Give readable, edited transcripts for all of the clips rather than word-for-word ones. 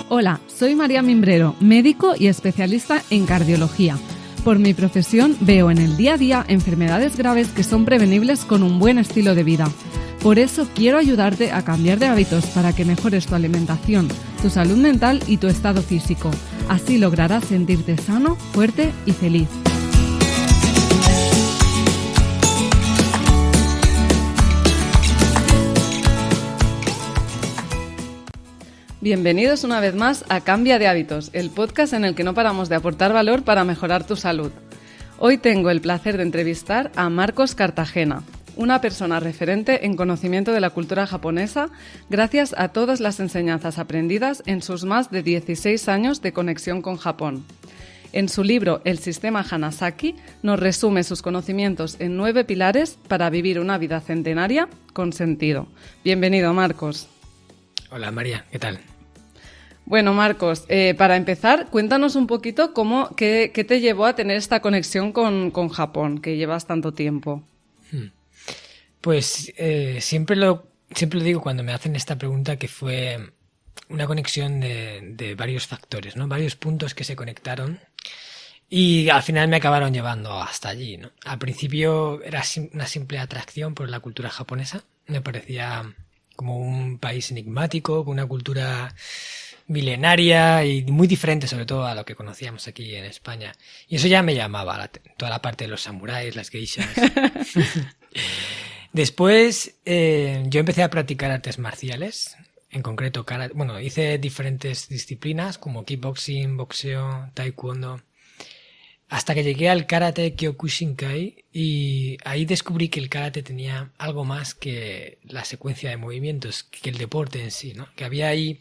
Hola, soy María Mimbrero, médico y especialista en cardiología. Por mi profesión veo en el día a día enfermedades graves que son prevenibles con un buen estilo de vida. Por eso quiero ayudarte a cambiar de hábitos para que mejores tu alimentación, tu salud mental y tu estado físico. Así lograrás sentirte sano, fuerte y feliz. Bienvenidos una vez más a Cambia de Hábitos, el podcast en el que no paramos de aportar valor para mejorar tu salud. Hoy tengo el placer de entrevistar a Marcos Cartagena, una persona referente en conocimiento de la cultura japonesa gracias a todas las enseñanzas aprendidas en sus más de 16 años de conexión con Japón. En su libro El sistema Hanasaki nos resume sus conocimientos en 9 pilares para vivir una vida centenaria con sentido. Bienvenido, Marcos. Hola María, ¿qué tal? Bueno, Marcos, para empezar, cuéntanos un poquito qué te llevó a tener esta conexión con Japón, que llevas tanto tiempo. Pues siempre lo digo cuando me hacen esta pregunta, que fue una conexión de varios factores, ¿no? Varios puntos que se conectaron y al final me acabaron llevando hasta allí, ¿no? Al principio era una simple atracción por la cultura japonesa, me parecía como un país enigmático, con una cultura milenaria y muy diferente sobre todo a lo que conocíamos aquí en España. Y eso ya me llamaba, toda la parte de los samuráis, las geishas. Después yo empecé a practicar artes marciales, en concreto karate. Bueno, hice diferentes disciplinas como kickboxing, boxeo, taekwondo, hasta que llegué al karate Kyokushinkai y ahí descubrí que el karate tenía algo más que la secuencia de movimientos, que el deporte en sí, ¿no? Que había ahí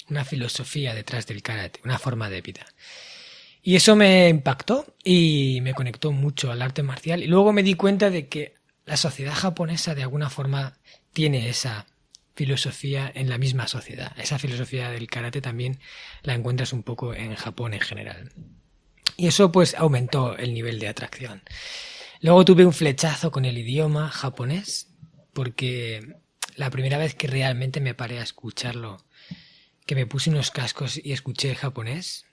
una filosofía detrás del karate, una forma de vida. Y eso me impactó y me conectó mucho al arte marcial. Y luego me di cuenta de que la sociedad japonesa de alguna forma tiene esa filosofía en la misma sociedad. Esa filosofía del karate también la encuentras un poco en Japón en general. Y eso pues aumentó el nivel de atracción. Luego tuve un flechazo con el idioma japonés, porque la primera vez que realmente me paré a escucharlo, que me puse unos cascos y escuché japonés,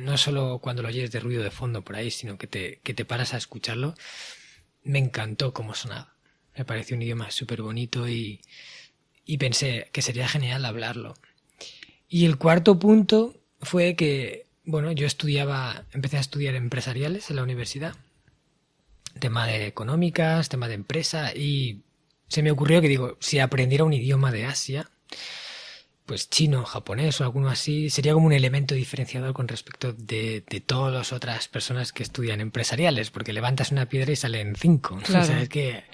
no solo cuando lo oyes de ruido de fondo por ahí, sino que te paras a escucharlo, me encantó cómo sonaba. Me pareció un idioma súper bonito y pensé que sería genial hablarlo. Y el cuarto punto fue que, bueno, yo empecé a estudiar empresariales en la universidad, tema de económicas, tema de empresa, y se me ocurrió que digo, si aprendiera un idioma de Asia, pues chino, japonés o alguno así, sería como un elemento diferenciador con respecto de todas las otras personas que estudian empresariales, porque levantas una piedra y salen 5. Claro. O sea, es que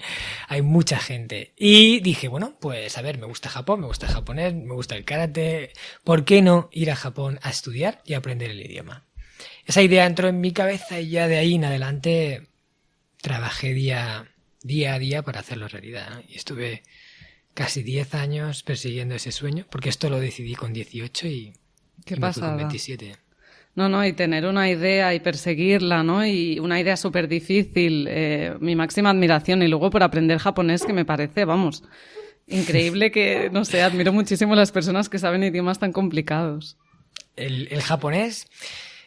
hay mucha gente. Y dije, bueno, pues a ver, me gusta Japón, me gusta el japonés, me gusta el karate, ¿por qué no ir a Japón a estudiar y aprender el idioma? Esa idea entró en mi cabeza y ya de ahí en adelante trabajé día a día para hacerlo realidad, ¿no? Y estuve casi 10 años persiguiendo ese sueño, porque esto lo decidí con 18 y ¿Qué me fui pasada? con 27. No, y tener una idea y perseguirla, ¿no? Y una idea súper difícil, mi máxima admiración. Y luego por aprender japonés, que me parece, vamos, increíble que, no sé, admiro muchísimo a las personas que saben idiomas tan complicados. El japonés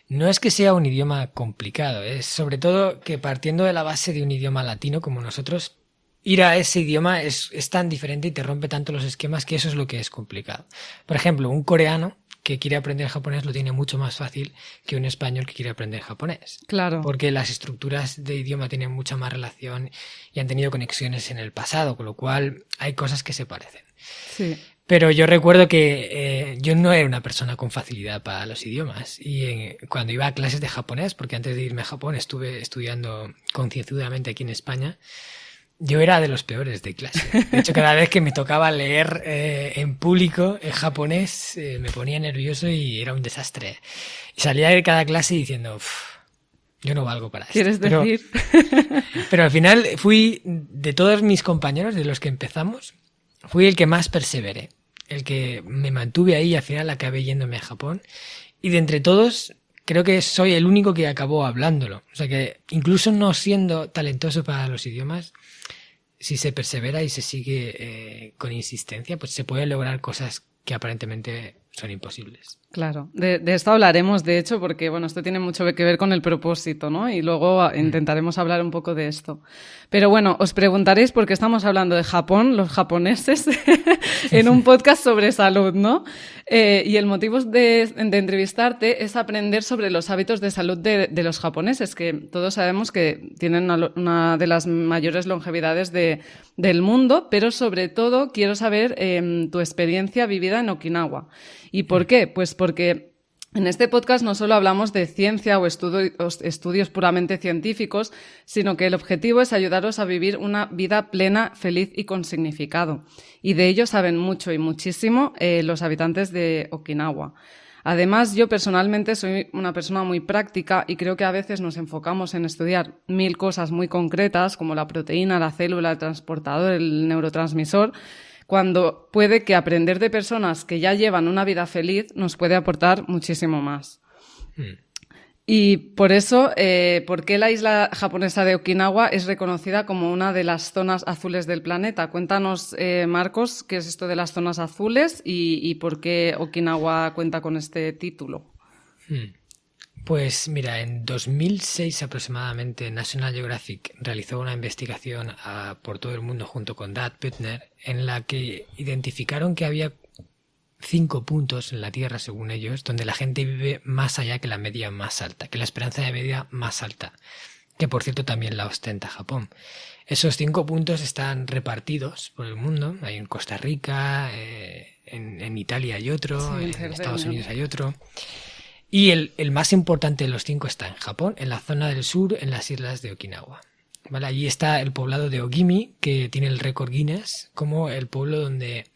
no es que sea un idioma complicado, es sobre todo que partiendo de la base de un idioma latino como nosotros, ir a ese idioma es tan diferente y te rompe tanto los esquemas que eso es lo que es complicado. Por ejemplo, un coreano que quiere aprender japonés lo tiene mucho más fácil que un español que quiere aprender japonés. Claro. Porque las estructuras de idioma tienen mucha más relación y han tenido conexiones en el pasado, con lo cual hay cosas que se parecen. Sí. Pero yo recuerdo que yo no era una persona con facilidad para los idiomas y cuando iba a clases de japonés, porque antes de irme a Japón estuve estudiando concienzudamente aquí en España, yo era de los peores de clase. De hecho, cada vez que me tocaba leer en público en japonés me ponía nervioso y era un desastre. Y salía de cada clase diciendo, yo no valgo para esto. ¿Quieres decir? Pero al final fui, de todos mis compañeros, de los que empezamos, fui el que más perseveré. El que me mantuve ahí y al final acabé yéndome a Japón. Y de entre todos, creo que soy el único que acabó hablándolo. O sea que incluso no siendo talentoso para los idiomas, si se persevera y se sigue con insistencia, pues se pueden lograr cosas que aparentemente son imposibles. Claro, de esto hablaremos, de hecho, porque bueno, esto tiene mucho que ver con el propósito, ¿no? Y luego intentaremos hablar un poco de esto. Pero bueno, os preguntaréis por qué estamos hablando de Japón, los japoneses, en un podcast sobre salud, ¿no? Y el motivo de entrevistarte es aprender sobre los hábitos de salud de los japoneses, que todos sabemos que tienen una de las mayores longevidades del mundo, pero sobre todo quiero saber tu experiencia vivida en Okinawa. ¿Y por qué? Pues porque en este podcast no solo hablamos de ciencia o estudios puramente científicos, sino que el objetivo es ayudaros a vivir una vida plena, feliz y con significado. Y de ello saben mucho y muchísimo los habitantes de Okinawa. Además, yo personalmente soy una persona muy práctica y creo que a veces nos enfocamos en estudiar 1000 cosas muy concretas, como la proteína, la célula, el transportador, el neurotransmisor, cuando puede que aprender de personas que ya llevan una vida feliz nos puede aportar muchísimo más. Y por eso, ¿por qué la isla japonesa de Okinawa es reconocida como una de las zonas azules del planeta? Cuéntanos, Marcos, qué es esto de las zonas azules y por qué Okinawa cuenta con este título. Pues mira, en 2006 aproximadamente National Geographic realizó una investigación por todo el mundo junto con Dad Putner en la que identificaron que había 5 puntos en la Tierra, según ellos, donde la gente vive más allá que la media más alta, que la esperanza de vida más alta, que por cierto también la ostenta Japón. Esos 5 puntos están repartidos por el mundo. Hay en Costa Rica, en Italia hay otro, sí, en Estados Unidos hay otro. Y el más importante de los 5 está en Japón, en la zona del sur, en las islas de Okinawa. ¿Vale? Allí está el poblado de Ogimi, que tiene el récord Guinness como el pueblo donde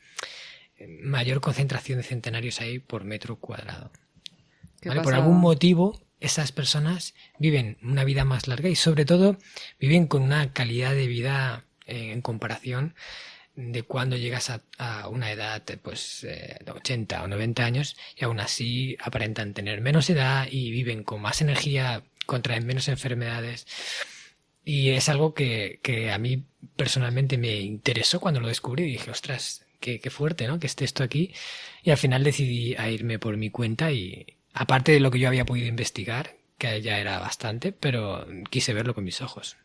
mayor concentración de centenarios hay por metro cuadrado. ¿Vale? Por algún motivo, esas personas viven una vida más larga y sobre todo viven con una calidad de vida en comparación de cuando llegas a una edad pues de 80 o 90 años y aún así aparentan tener menos edad y viven con más energía, contraen menos enfermedades. Y es algo que a mí personalmente me interesó cuando lo descubrí y dije, ostras, qué fuerte, ¿no? Que esté esto aquí. Y al final decidí a irme por mi cuenta y aparte de lo que yo había podido investigar, que ya era bastante, pero quise verlo con mis ojos.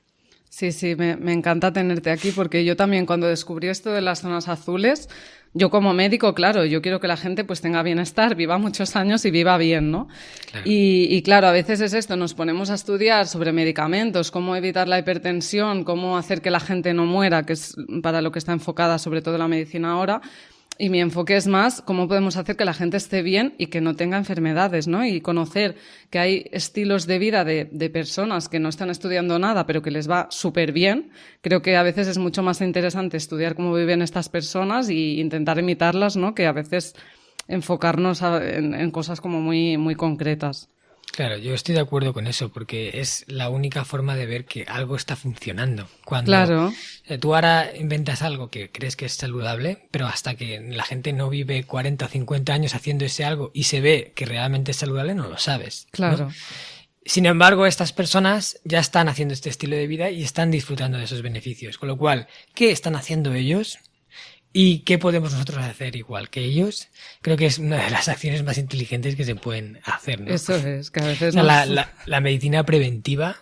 Sí, me encanta tenerte aquí porque yo también cuando descubrí esto de las zonas azules, yo como médico, claro, yo quiero que la gente pues tenga bienestar, viva muchos años y viva bien, ¿no? Claro. Y claro, a veces es esto, nos ponemos a estudiar sobre medicamentos, cómo evitar la hipertensión, cómo hacer que la gente no muera, que es para lo que está enfocada sobre todo la medicina ahora. Y mi enfoque es más cómo podemos hacer que la gente esté bien y que no tenga enfermedades, ¿no? Y conocer que hay estilos de vida de personas que no están estudiando nada, pero que les va súper bien. Creo que a veces es mucho más interesante estudiar cómo viven estas personas e intentar imitarlas, ¿no? Que a veces enfocarnos en cosas como muy, muy concretas. Claro, yo estoy de acuerdo con eso, porque es la única forma de ver que algo está funcionando. Cuando claro. Tú ahora inventas algo que crees que es saludable, pero hasta que la gente no vive 40 o 50 años haciendo ese algo y se ve que realmente es saludable, no lo sabes. Claro. ¿No? Sin embargo, estas personas ya están haciendo este estilo de vida y están disfrutando de esos beneficios. Con lo cual, ¿qué están haciendo ellos? ¿Y qué podemos nosotros hacer igual que ellos? Creo que es una de las acciones más inteligentes que se pueden hacer, ¿no? Eso es, que a veces... La medicina preventiva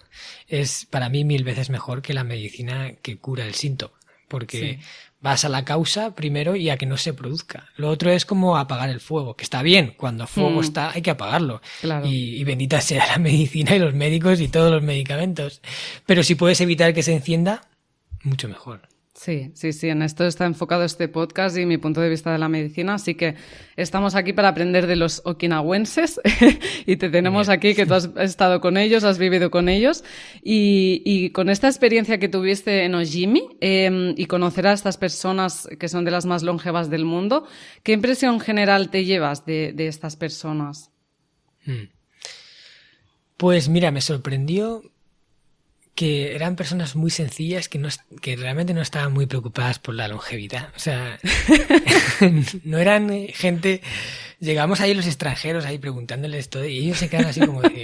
es para mí 1000 veces mejor que la medicina que cura el síntoma, porque sí. Vas a la causa primero y a que no se produzca. Lo otro es como apagar el fuego, que está bien, cuando fuego está hay que apagarlo. Claro. Y bendita sea la medicina y los médicos y todos los medicamentos. Pero si puedes evitar que se encienda, mucho mejor. Sí, en esto está enfocado este podcast y mi punto de vista de la medicina, así que estamos aquí para aprender de los okinawenses y te tenemos aquí que tú has estado con ellos, has vivido con ellos y con esta experiencia que tuviste en Ogimi y conocer a estas personas que son de las más longevas del mundo, ¿qué impresión general te llevas de estas personas? Pues mira, me sorprendió que eran personas muy sencillas que realmente no estaban muy preocupadas por la longevidad. O sea, no eran gente... Llegamos ahí los extranjeros ahí preguntándoles todo y ellos se quedan así como de...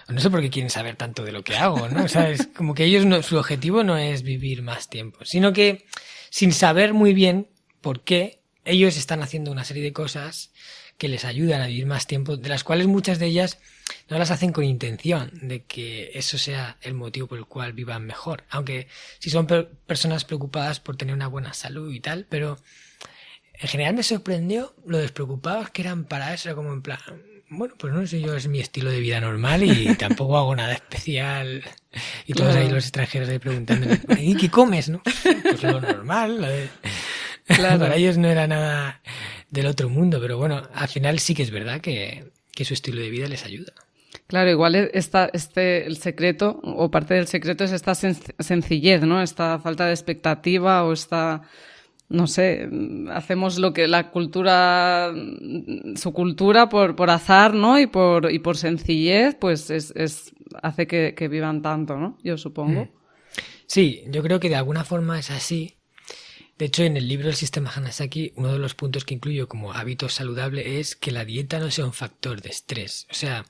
No sé por qué quieren saber tanto de lo que hago, ¿no? O sea, es como que ellos su objetivo no es vivir más tiempo, sino que sin saber muy bien por qué, ellos están haciendo una serie de cosas que les ayudan a vivir más tiempo, de las cuales muchas de ellas no las hacen con intención de que eso sea el motivo por el cual vivan mejor, aunque sí son personas preocupadas por tener una buena salud y tal, pero en general me sorprendió lo despreocupados que eran para eso, era como en plan, bueno, pues no sé, yo es mi estilo de vida normal y tampoco hago nada especial. Y todos ahí los extranjeros ahí preguntándome, ¿y qué comes, no? Pues lo normal, lo de... Claro. Para ellos no era nada del otro mundo, pero bueno, al final sí que es verdad que su estilo de vida les ayuda. Claro, igual el secreto, o parte del secreto es esta sencillez, ¿no? Esta falta de expectativa o esta... No sé, hacemos lo que la cultura, su cultura por azar, ¿no? Y por sencillez, pues hace que vivan tanto, ¿no? Yo supongo. Sí, yo creo que de alguna forma es así. De hecho, en el libro El sistema Hanasaki, uno de los puntos que incluyo como hábito saludable es que la dieta no sea un factor de estrés. O sea,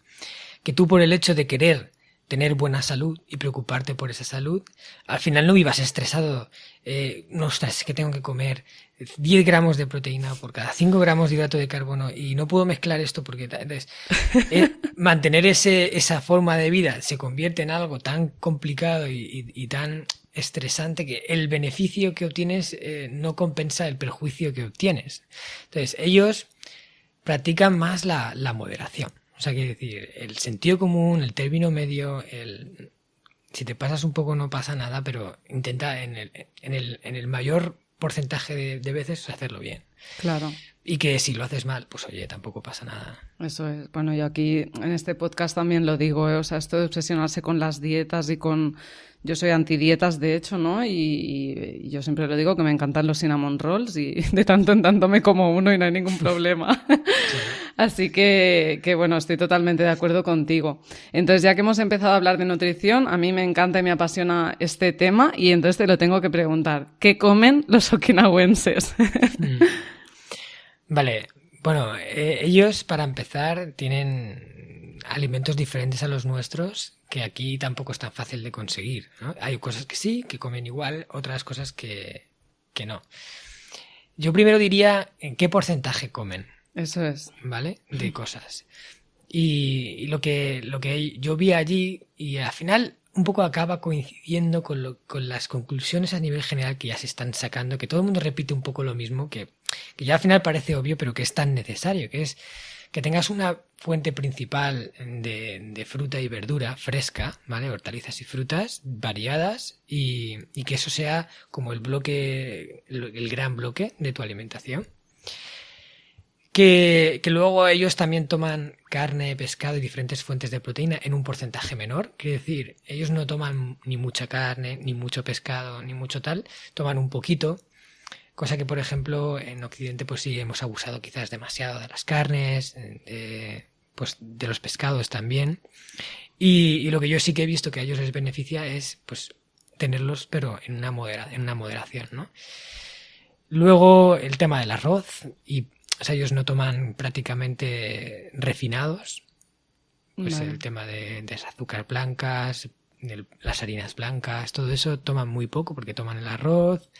que tú por el hecho de querer tener buena salud y preocuparte por esa salud, al final no vivas estresado. No, ostras, es que tengo que comer 10 gramos de proteína por cada 5 gramos de hidrato de carbono y no puedo mezclar esto porque... Entonces, mantener esa forma de vida se convierte en algo tan complicado y tan estresante que el beneficio que obtienes no compensa el perjuicio que obtienes. Entonces, ellos practican más la moderación. O sea, quiere decir, el sentido común, el término medio, si te pasas un poco no pasa nada, pero intenta en el mayor porcentaje de veces hacerlo bien. Claro. Y que si lo haces mal, pues oye, tampoco pasa nada. Eso es. Bueno, yo aquí en este podcast también lo digo, ¿eh? O sea, esto de obsesionarse con las dietas y con... Yo soy antidietas, de hecho, ¿no? Y yo siempre lo digo que me encantan los cinnamon rolls y de tanto en tanto me como uno y no hay ningún problema. Sí. Así que bueno, estoy totalmente de acuerdo contigo. Entonces, ya que hemos empezado a hablar de nutrición, a mí me encanta y me apasiona este tema y entonces te lo tengo que preguntar. ¿Qué comen los okinawenses? Vale, bueno, ellos para empezar tienen alimentos diferentes a los nuestros que aquí tampoco es tan fácil de conseguir, ¿no? Hay cosas que sí, que comen igual, otras cosas que no. Yo primero diría en qué porcentaje comen. Eso es. ¿Vale? De cosas. Y lo que yo vi allí, y al final un poco acaba coincidiendo con las conclusiones a nivel general que ya se están sacando, que todo el mundo repite un poco lo mismo, que ya al final parece obvio, pero que es tan necesario, que es que tengas una fuente principal de fruta y verdura fresca, ¿vale? Hortalizas y frutas variadas y que eso sea como el gran bloque de tu alimentación. Que luego ellos también toman carne, pescado y diferentes fuentes de proteína en un porcentaje menor. Quiere decir, ellos no toman ni mucha carne, ni mucho pescado, ni mucho tal. Toman un poquito. Cosa que, por ejemplo, en Occidente pues sí hemos abusado quizás demasiado de las carnes, pues de los pescados también. Y lo que yo sí que he visto que a ellos les beneficia es pues tenerlos, pero en una moderación, ¿no? Luego el tema del arroz o sea, ellos no toman prácticamente refinados. Pues vale. El tema de las azúcar blancas, las harinas blancas, todo eso toman muy poco porque toman el arroz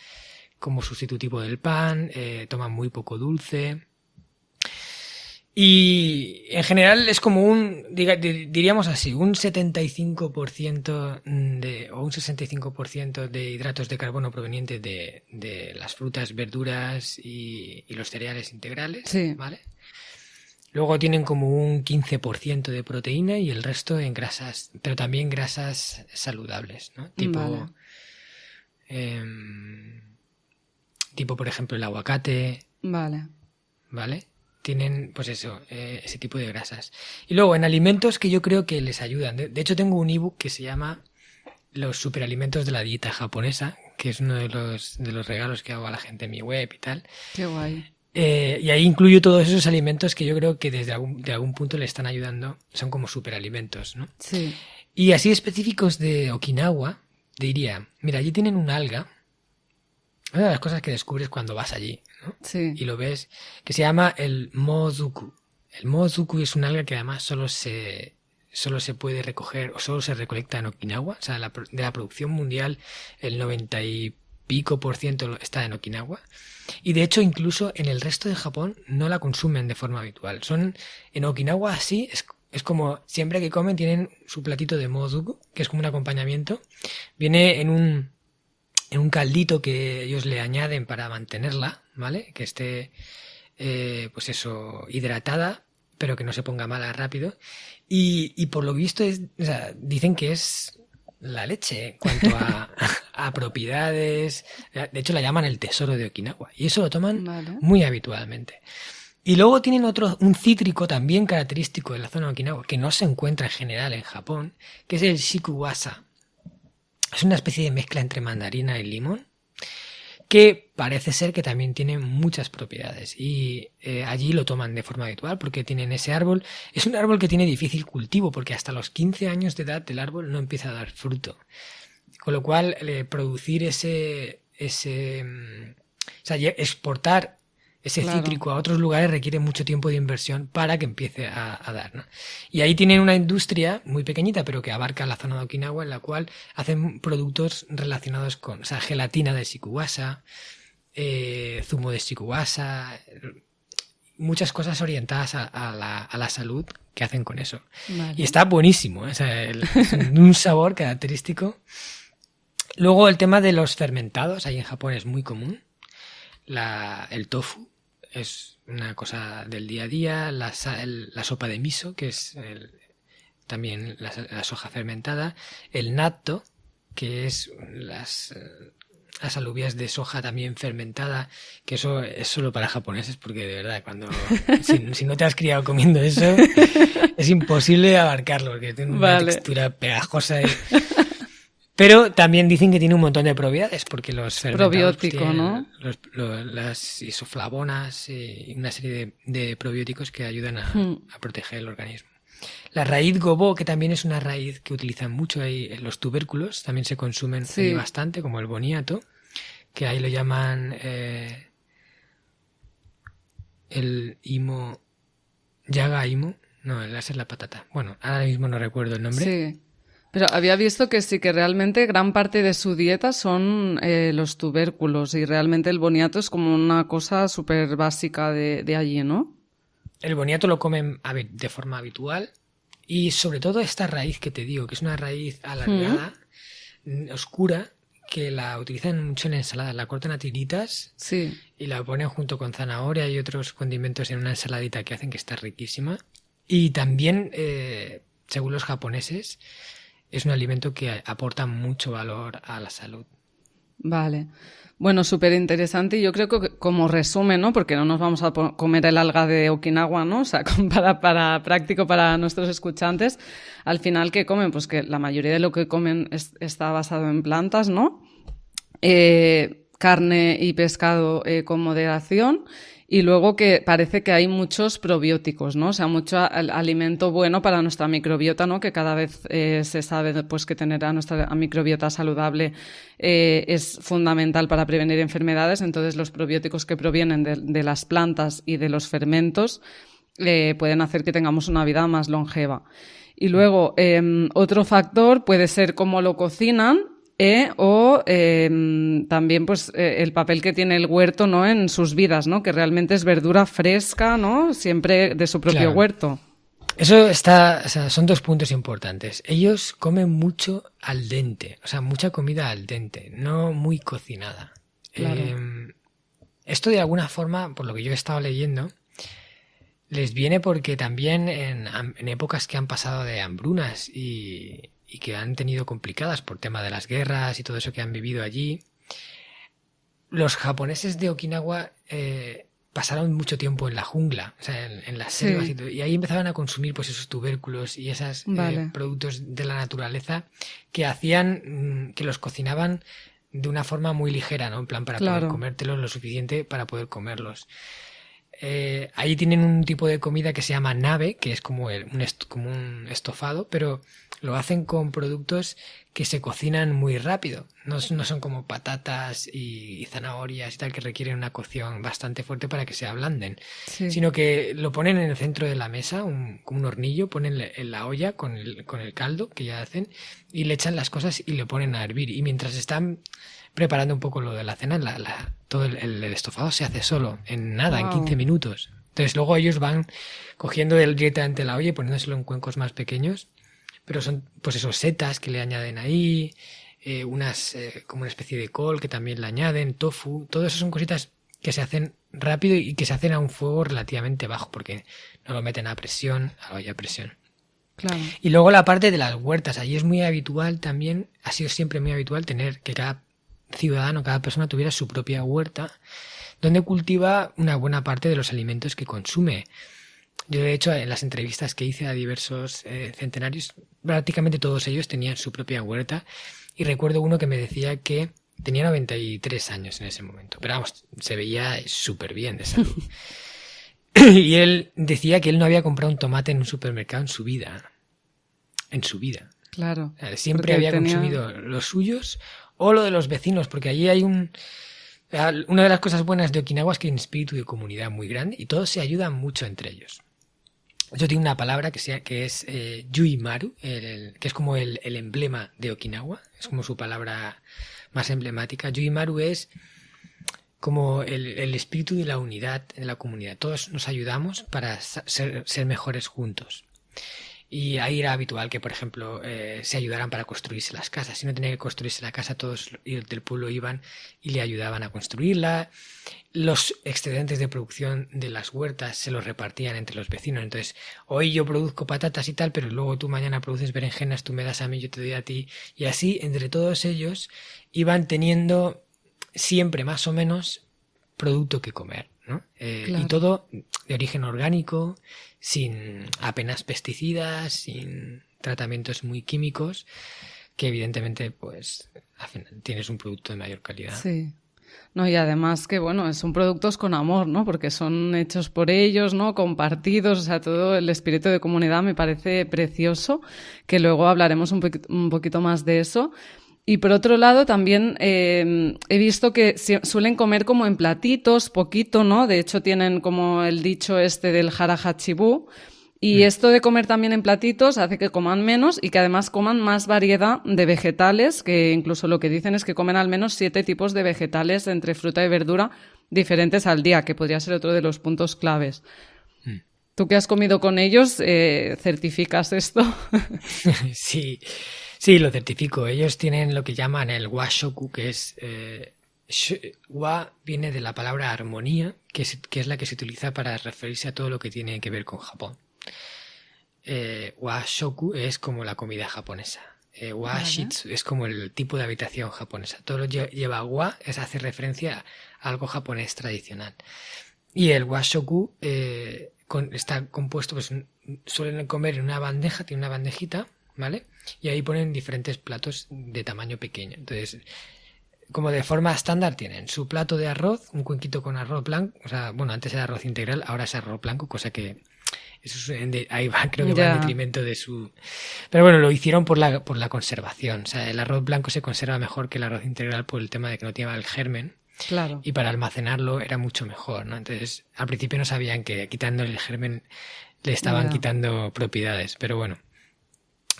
como sustitutivo del pan, toman muy poco dulce. Y en general es como diríamos así, un 75% o un 65% de hidratos de carbono provenientes de las frutas, verduras y los cereales integrales, sí. ¿Vale? Luego tienen como un 15% de proteína y el resto en grasas, pero también grasas saludables, ¿no? Tipo, tipo por ejemplo el aguacate. Vale. ¿Vale? Tienen, pues eso, ese tipo de grasas. Y luego, en alimentos que yo creo que les ayudan. De hecho, tengo un ebook que se llama Los superalimentos de la dieta japonesa, que es uno de los regalos que hago a la gente en mi web y tal. Qué guay. Y ahí incluyo todos esos alimentos que yo creo que de algún punto le están ayudando. Son como superalimentos, ¿no? Sí. Y así específicos de Okinawa, diría, mira, allí tienen un alga. Una de las cosas que descubres cuando vas allí, ¿no? Sí. Y lo ves, que se llama el mozuku. El mozuku es un alga que además solo se solo se puede recoger o solo se recolecta en Okinawa. O sea, de la producción mundial, el 90 y pico % está en Okinawa. Y de hecho, incluso en el resto de Japón no la consumen de forma habitual. En Okinawa sí, es como siempre que comen tienen su platito de modugu, que es como un acompañamiento. Viene en un caldito que ellos le añaden para mantenerla, ¿vale? Que esté, pues eso, hidratada, pero que no se ponga mala rápido. Y por lo visto o sea, dicen que es la leche en cuanto a propiedades. De hecho, la llaman el tesoro de Okinawa. Y eso lo toman muy habitualmente. Y luego tienen un cítrico también característico de la zona de Okinawa, que no se encuentra en general en Japón, que es el shikuwasa. Es una especie de mezcla entre mandarina y limón, que parece ser que también tiene muchas propiedades. Y allí lo toman de forma habitual porque tienen ese árbol. Es un árbol que tiene difícil cultivo, porque hasta los 15 años de edad el árbol no empieza a dar fruto. Con lo cual, producir o sea, exportar ese cítrico a otros lugares requiere mucho tiempo de inversión para que empiece a dar, ¿no? Y ahí tienen una industria muy pequeñita, pero que abarca la zona de Okinawa, en la cual hacen productos relacionados con, o sea, gelatina de shikuwasa, zumo de shikuwasa, muchas cosas orientadas a la salud que hacen con eso. Vale. Y está buenísimo, ¿eh? O sea, es un sabor característico. Luego el tema de los fermentados, ahí en Japón es muy común. El tofu es una cosa del día a día, la sopa de miso, que es también la soja fermentada, el natto, que es las alubias de soja también fermentada, que eso es solo para japoneses, porque de verdad, si no te has criado comiendo eso, es imposible abarcarlo, porque tiene una textura pegajosa Pero también dicen que tiene un montón de propiedades, porque los fermentados probiótico, ¿no? Las isoflavonas y una serie de probióticos que ayudan a proteger el organismo. La raíz gobo, que también es una raíz que utilizan mucho ahí en los tubérculos, también se consumen ahí bastante, como el boniato, que ahí lo llaman el yaga imo. No, esa es la patata. Bueno, ahora mismo no recuerdo el nombre. Sí. Pero había visto que sí, que realmente gran parte de su dieta son los tubérculos y realmente el boniato es como una cosa súper básica de allí, ¿no? El boniato lo comen de forma habitual y sobre todo esta raíz que te digo, que es una raíz alargada, oscura, que la utilizan mucho en ensaladas. La cortan a tiritas y la ponen junto con zanahoria y otros condimentos en una ensaladita que hacen que está riquísima. Y también, según los japoneses, es un alimento que aporta mucho valor a la salud. Vale. Bueno, súper interesante. Y yo creo que como resumen, ¿no? Porque no nos vamos a comer el alga de Okinawa, ¿no? O sea, para práctico para nuestros escuchantes. Al final, ¿qué comen? Pues que la mayoría de lo que comen está basado en plantas, ¿no? Carne y pescado con moderación. Y luego que parece que hay muchos probióticos, ¿no? O sea, mucho alimento bueno para nuestra microbiota, ¿no? Que cada vez se sabe pues, que tener a nuestra microbiota saludable es fundamental para prevenir enfermedades. Entonces, los probióticos que provienen de las plantas y de los fermentos pueden hacer que tengamos una vida más longeva. Y luego, otro factor puede ser cómo lo cocinan, o también pues el papel que tiene el huerto, ¿no? En sus vidas, ¿no? Que realmente es verdura fresca, ¿no? Siempre de su propio huerto. Eso o sea, son dos puntos importantes. Ellos comen mucho al dente, o sea, mucha comida al dente, no muy cocinada. Claro. Esto de alguna forma, por lo que yo he estado leyendo, les viene porque también en épocas que han pasado de hambrunas y que han tenido complicadas por tema de las guerras y todo eso que han vivido allí, los japoneses de Okinawa pasaron mucho tiempo en la jungla, o sea, en las selvas y ahí empezaban a consumir pues esos tubérculos y esos productos de la naturaleza que hacían que los cocinaban de una forma muy ligera, ¿no? En plan, para poder comértelos lo suficiente para poder comerlos. ahí tienen un tipo de comida que se llama nabe, que es como como un estofado, pero lo hacen con productos que se cocinan muy rápido. No son como patatas y zanahorias y tal, que requieren una cocción bastante fuerte para que se ablanden, Sí. sino que lo ponen en el centro de la mesa, como un hornillo, ponen en la olla con el caldo que ya hacen y le echan las cosas y le ponen a hervir. Y mientras están preparando un poco lo de la cena, todo el estofado se hace solo, en nada, en 15 minutos. Entonces luego ellos van cogiendo directamente la olla y poniéndoselo en cuencos más pequeños, pero son pues esos setas que le añaden ahí, como una especie de col que también le añaden, tofu, todo eso son cositas que se hacen rápido y que se hacen a un fuego relativamente bajo, porque no lo meten a presión, a olla a presión. Claro. Y luego la parte de las huertas, allí es muy habitual también, ha sido siempre muy habitual tener que cada ciudadano, cada persona tuviera su propia huerta donde cultiva una buena parte de los alimentos que consume. Yo, de hecho, en las entrevistas que hice a diversos centenarios, prácticamente todos ellos tenían su propia huerta, y recuerdo uno que me decía que tenía 93 años en ese momento, pero vamos, se veía súper bien de salud. Y él decía que él no había comprado un tomate en un supermercado en su vida. En su vida. Claro. Siempre había consumido los suyos o lo de los vecinos, porque allí hay una de las cosas buenas de Okinawa es que hay un espíritu de comunidad muy grande y todos se ayudan mucho entre ellos. Yo tengo una palabra que es Yuimaru, que es como el emblema de Okinawa, es como su palabra más emblemática. Yuimaru es como el espíritu de la unidad en la comunidad. Todos nos ayudamos para ser mejores juntos. Y ahí era habitual que, por ejemplo, se ayudaran para construirse las casas. Si no tenía que construirse la casa, todos del pueblo iban y le ayudaban a construirla. Los excedentes de producción de las huertas se los repartían entre los vecinos. Entonces, hoy yo produzco patatas y tal, pero luego tú mañana produces berenjenas, tú me das a mí, yo te doy a ti. Y así, entre todos ellos, iban teniendo siempre más o menos producto que comer, ¿no? Claro. Y todo de origen orgánico, sin apenas pesticidas, sin tratamientos muy químicos, que evidentemente pues al final tienes un producto de mayor calidad. Sí. No, y además que bueno, son productos con amor, ¿no? Porque son hechos por ellos, ¿no? Compartidos, o sea, todo el espíritu de comunidad me parece precioso, que luego hablaremos un poquito más de eso. Y por otro lado, también he visto que suelen comer como en platitos, poquito, ¿no? De hecho, tienen como el dicho este del hara hachibu. Y esto de comer también en platitos hace que coman menos y que además coman más variedad de vegetales, que incluso lo que dicen es que comen al menos 7 tipos de vegetales entre fruta y verdura diferentes al día, que podría ser otro de los puntos claves. ¿Tú que has comido con ellos, certificas esto? Sí, lo certifico. Ellos tienen lo que llaman el wa-shoku, que es... wa viene de la palabra armonía, que es la que se utiliza para referirse a todo lo que tiene que ver con Japón. Wa-shoku es como la comida japonesa. Wa-shitsu es como el tipo de habitación japonesa. Todo lo lleva wa, hace referencia a algo japonés tradicional. Y el wa-shoku está compuesto, pues suelen comer en una bandeja, tiene una bandejita, ¿vale? Y ahí ponen diferentes platos de tamaño pequeño. Entonces, como de forma estándar, tienen su plato de arroz, un cuenquito con arroz blanco, o sea, bueno, antes era arroz integral, ahora es arroz blanco, cosa que eso ahí va, creo que va en detrimento de su... Pero bueno, lo hicieron por la conservación. O sea, el arroz blanco se conserva mejor que el arroz integral por el tema de que no tiene el germen. Claro. Y para almacenarlo era mucho mejor, ¿no? Entonces, al principio no sabían que quitándole el germen le estaban quitando propiedades, pero bueno.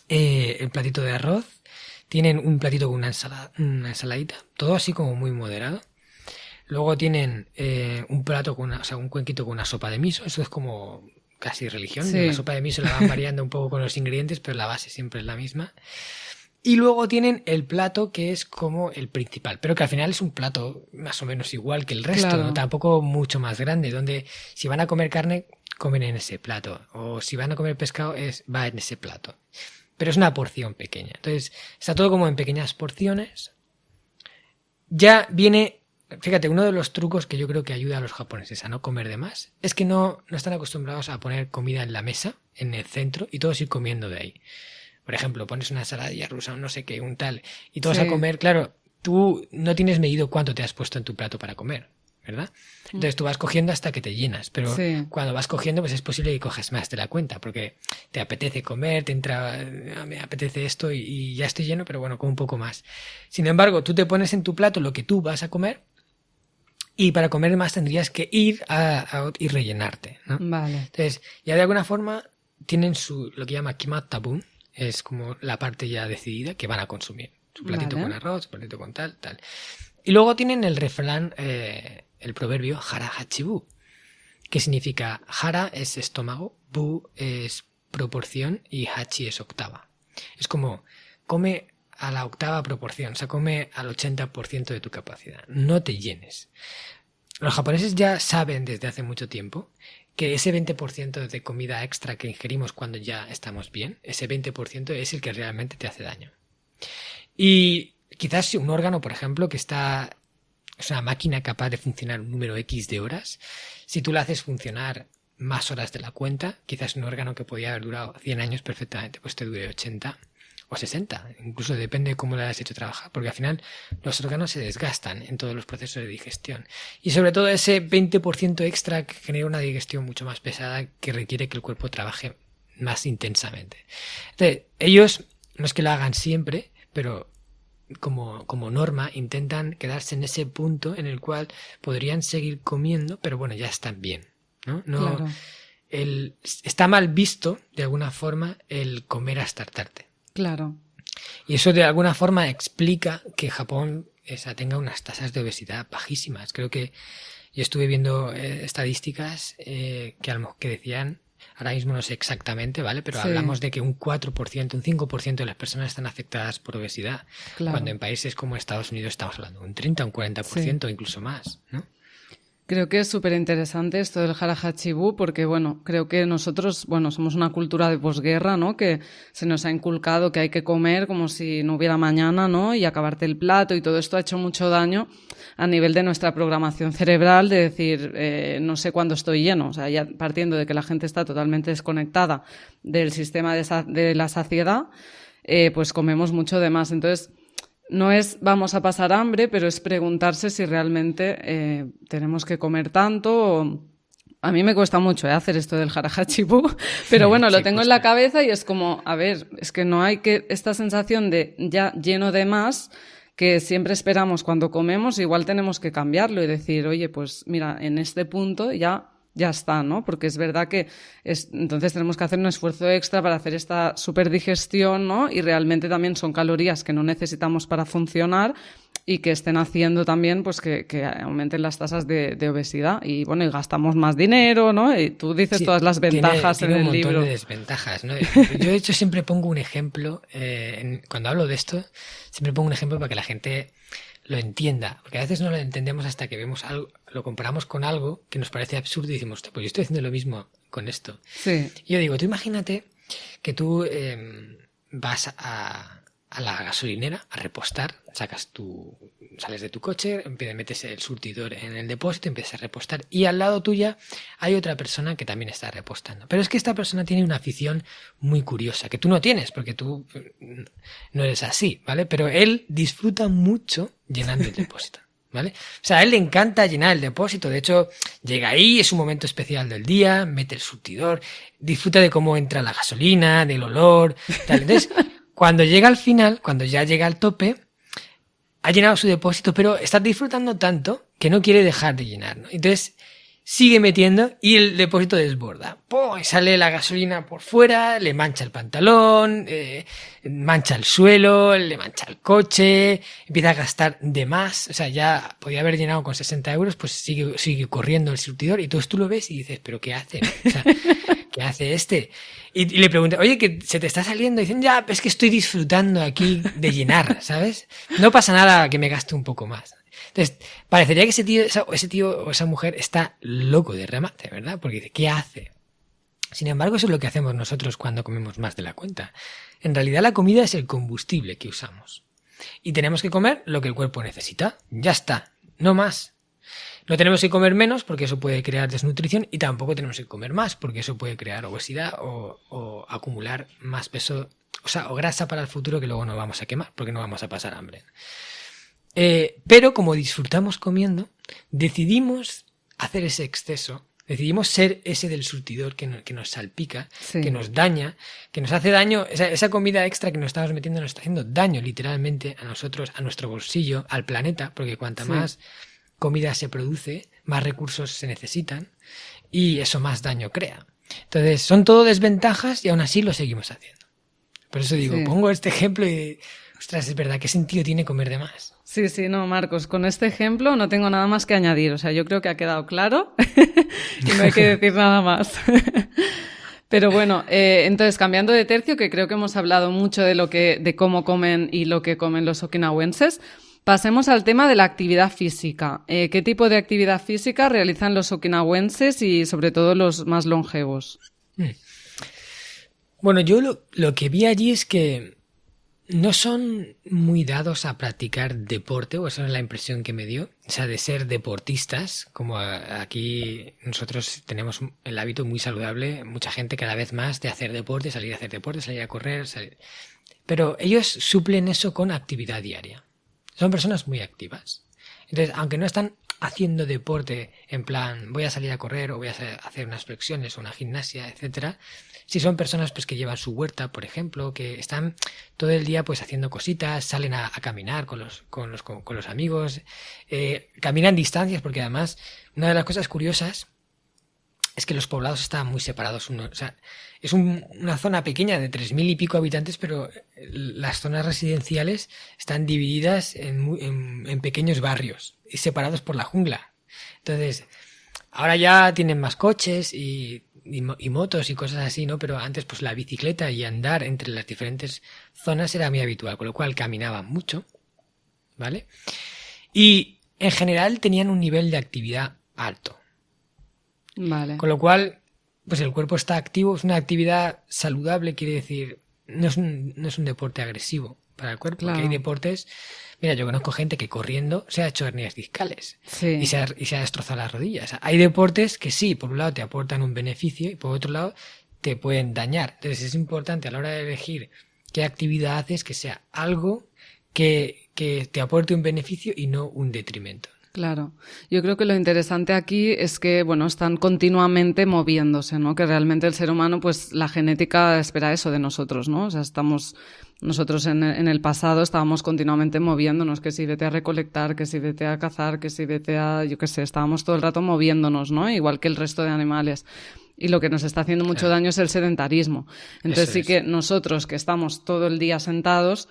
El platito de arroz, tienen un platito con una ensaladita, todo así como muy moderado. Luego tienen un plato un cuenquito con una sopa de miso, eso es como casi religión. Sí. La sopa de miso la van variando un poco con los ingredientes, pero la base siempre es la misma. Y luego tienen el plato que es como el principal, pero que al final es un plato más o menos igual que el resto, claro, ¿no? Tampoco mucho más grande, donde si van a comer carne, comen en ese plato, o si van a comer pescado, va en ese plato. Pero es una porción pequeña. Entonces, está todo como en pequeñas porciones. Ya viene... Fíjate, uno de los trucos que yo creo que ayuda a los japoneses a no comer de más es que no están acostumbrados a poner comida en la mesa, en el centro, y todos ir comiendo de ahí. Por ejemplo, pones una ensaladilla rusa, un no sé qué, un tal, y todos a comer. Claro, tú no tienes medido cuánto te has puesto en tu plato para comer. ¿verdad? Entonces tú vas cogiendo hasta que te llenas, pero cuando vas cogiendo pues es posible que cojas más de la cuenta, porque te apetece comer, me apetece esto y ya estoy lleno, pero bueno, como un poco más. Sin embargo, tú te pones en tu plato lo que tú vas a comer y para comer más tendrías que ir a rellenarte, ¿no? Vale. Entonces, ya de alguna forma tienen lo que llama kimat tabun, es como la parte ya decidida que van a consumir. Su platito con arroz, su platito con tal. Y luego tienen el refrán, el proverbio Hara Hachibu, que significa Hara es estómago, Bu es proporción y Hachi es octava. Es como, come a la octava proporción, o sea, come al 80% de tu capacidad. No te llenes. Los japoneses ya saben desde hace mucho tiempo que ese 20% de comida extra que ingerimos cuando ya estamos bien, ese 20% es el que realmente te hace daño. Y quizás si un órgano, por ejemplo, es una máquina capaz de funcionar un número X de horas, si tú la haces funcionar más horas de la cuenta, quizás un órgano que podía haber durado 100 años perfectamente, pues te dure 80 o 60, incluso depende de cómo le hayas hecho trabajar, porque al final los órganos se desgastan en todos los procesos de digestión. Y sobre todo ese 20% extra que genera una digestión mucho más pesada que requiere que el cuerpo trabaje más intensamente. Entonces, ellos no es que lo hagan siempre, pero como norma intentan quedarse en ese punto en el cual podrían seguir comiendo, pero bueno, ya están bien, ¿no? Claro. Está mal visto, de alguna forma, el comer hasta hartarte. Claro. Y eso de alguna forma explica que Japón tenga unas tasas de obesidad bajísimas. Creo que yo estuve viendo estadísticas que decían, ahora mismo no sé exactamente, ¿vale? Pero hablamos de que un 4%, un 5% de las personas están afectadas por obesidad, cuando en países como Estados Unidos estamos hablando de un 30, un 40%, incluso más, ¿no? Creo que es súper interesante esto del Hara Hachibu porque, bueno, creo que nosotros, somos una cultura de posguerra, ¿no? Que se nos ha inculcado que hay que comer como si no hubiera mañana, ¿no? Y acabarte el plato y todo esto ha hecho mucho daño a nivel de nuestra programación cerebral de decir, no sé cuándo estoy lleno. O sea, ya partiendo de que la gente está totalmente desconectada del sistema de la saciedad, pues comemos mucho de más. Entonces, no es vamos a pasar hambre, pero es preguntarse si realmente tenemos que comer tanto. A mí me cuesta mucho hacer esto del Hara Hachibu, pero bueno, lo tengo en la cabeza y es como, a ver, es que no hay que esta sensación de ya lleno de más que siempre esperamos cuando comemos, igual tenemos que cambiarlo y decir, oye, pues mira, en este punto ya está, ¿no? Porque es verdad que entonces tenemos que hacer un esfuerzo extra para hacer esta superdigestión, ¿no? Y realmente también son calorías que no necesitamos para funcionar y que estén haciendo también pues que aumenten las tasas de obesidad y bueno, y gastamos más dinero, ¿no? Y tú dices todas las ventajas tiene en el un montón libro. De desventajas, ¿no? Yo de hecho siempre pongo un ejemplo, cuando hablo de esto, siempre pongo un ejemplo para que la gente lo entienda, porque a veces no lo entendemos hasta que vemos algo, lo comparamos con algo que nos parece absurdo y decimos, pues yo estoy haciendo lo mismo con esto. Sí. Y yo digo, tú imagínate que tú vas a la gasolinera a repostar, sales de tu coche, metes el surtidor en el depósito, empiezas a repostar y al lado tuya hay otra persona que también está repostando. Pero es que esta persona tiene una afición muy curiosa, que tú no tienes, porque tú no eres así, ¿vale? Pero él disfruta mucho llenando el depósito, ¿vale? O sea, a él le encanta llenar el depósito, de hecho, llega ahí, es un momento especial del día, mete el surtidor, disfruta de cómo entra la gasolina, del olor, tal. Entonces, cuando llega al final, cuando ya llega al tope, ha llenado su depósito, pero está disfrutando tanto que no quiere dejar de llenar, ¿no? Entonces sigue metiendo y el depósito desborda. ¡Pum! Y sale la gasolina por fuera, le mancha el pantalón, mancha el suelo, le mancha el coche, empieza a gastar de más. O sea, ya podía haber llenado con 60 euros, pues sigue corriendo el surtidor y entonces tú lo ves y dices, ¿pero qué hace? O sea, ¿qué hace este? Y le pregunté, oye, que se te está saliendo. Y dicen, ya, es que estoy disfrutando aquí de llenar, ¿sabes? No pasa nada que me gaste un poco más. Entonces, parecería que ese tío o esa mujer está loco de remate, ¿verdad? Porque dice, ¿qué hace? Sin embargo, eso es lo que hacemos nosotros cuando comemos más de la cuenta. En realidad, la comida es el combustible que usamos. Y tenemos que comer lo que el cuerpo necesita. Ya está, no más. No tenemos que comer menos porque eso puede crear desnutrición y tampoco tenemos que comer más porque eso puede crear obesidad o acumular más peso, o grasa para el futuro que luego no vamos a quemar porque no vamos a pasar hambre. Pero como disfrutamos comiendo, decidimos hacer ese exceso. Decidimos ser ese del surtidor que nos salpica, Sí. que nos daña, que nos hace daño. Esa comida extra que nos estamos metiendo nos está haciendo daño literalmente a nosotros, a nuestro bolsillo, al planeta, porque cuanta Sí. más comida se produce, más recursos se necesitan y eso más daño crea. Entonces, son todo desventajas y aún así lo seguimos haciendo. Por eso digo, Sí. pongo este ejemplo y, ostras, es verdad, ¿qué sentido tiene comer de más? Sí, sí, no, Marcos, con este ejemplo no tengo nada más que añadir. O sea, yo creo que ha quedado claro y no hay que decir nada más. Pero bueno, entonces cambiando de tercio, que creo que hemos hablado mucho de cómo comen y lo que comen los okinawenses, pasemos al tema de la actividad física. ¿Qué tipo de actividad física realizan los okinawenses y sobre todo los más longevos? Bueno, yo lo que vi allí es que no son muy dados a practicar deporte, o esa es la impresión que me dio, o sea, de ser deportistas, como aquí nosotros tenemos el hábito muy saludable, mucha gente cada vez más de hacer deporte, salir a hacer deporte, salir a correr, pero ellos suplen eso con actividad diaria. Son personas muy activas. Entonces, aunque no están haciendo deporte en plan voy a salir a correr o voy a hacer unas flexiones o una gimnasia, etcétera, si son personas pues que llevan su huerta, por ejemplo, que están todo el día pues haciendo cositas, salen a caminar con los amigos, caminan distancias, porque además una de las cosas curiosas es que los poblados estaban muy separados uno, o sea, es una zona pequeña de 3.000 y pico habitantes, pero las zonas residenciales están divididas en pequeños barrios y separados por la jungla. Entonces, ahora ya tienen más coches y motos y cosas así, ¿no? Pero antes pues la bicicleta y andar entre las diferentes zonas era muy habitual, con lo cual caminaban mucho, ¿vale? Y en general tenían un nivel de actividad alto. Vale. Con lo cual, pues el cuerpo está activo, es una actividad saludable, quiere decir, no es un deporte agresivo para el cuerpo, Claro. porque hay deportes, mira, yo conozco gente que corriendo se ha hecho hernias discales Sí. y se ha destrozado las rodillas. Hay deportes que sí, por un lado te aportan un beneficio y por otro lado te pueden dañar. Entonces es importante a la hora de elegir qué actividad haces que sea algo que te aporte un beneficio y no un detrimento. Claro. Yo creo que lo interesante aquí es que, bueno, están continuamente moviéndose, ¿no? Que realmente el ser humano, pues la genética espera eso de nosotros, ¿no? O sea, nosotros en el pasado estábamos continuamente moviéndonos, que si vete a recolectar, que si vete a cazar, que si vete a, yo qué sé, estábamos todo el rato moviéndonos, ¿no? Igual que el resto de animales. Y lo que nos está haciendo mucho daño es el sedentarismo. Entonces Eso sí es. que nosotros que estamos todo el día sentados,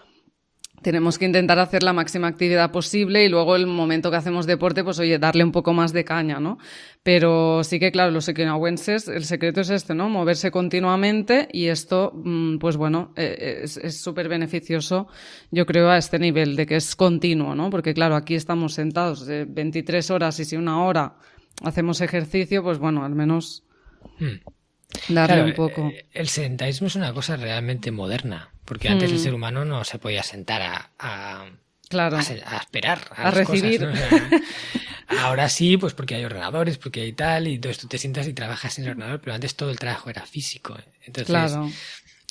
tenemos que intentar hacer la máxima actividad posible y luego el momento que hacemos deporte, pues oye, darle un poco más de caña, ¿no? Pero sí que, claro, los okinawenses, el secreto es este, ¿no? Moverse continuamente y esto, pues bueno, es súper beneficioso, yo creo, a este nivel de que es continuo, ¿no? Porque, claro, aquí estamos sentados 23 horas y si una hora hacemos ejercicio, pues bueno, al menos darle Claro, un poco. el sedentarismo es una cosa realmente moderna, porque antes el ser humano no se podía sentar Claro. a esperar A las recibir. cosas, ¿no? O sea, ahora sí, pues porque hay ordenadores, porque hay tal, y entonces tú te sientas y trabajas en el ordenador, pero antes todo el trabajo era físico. Entonces, Claro.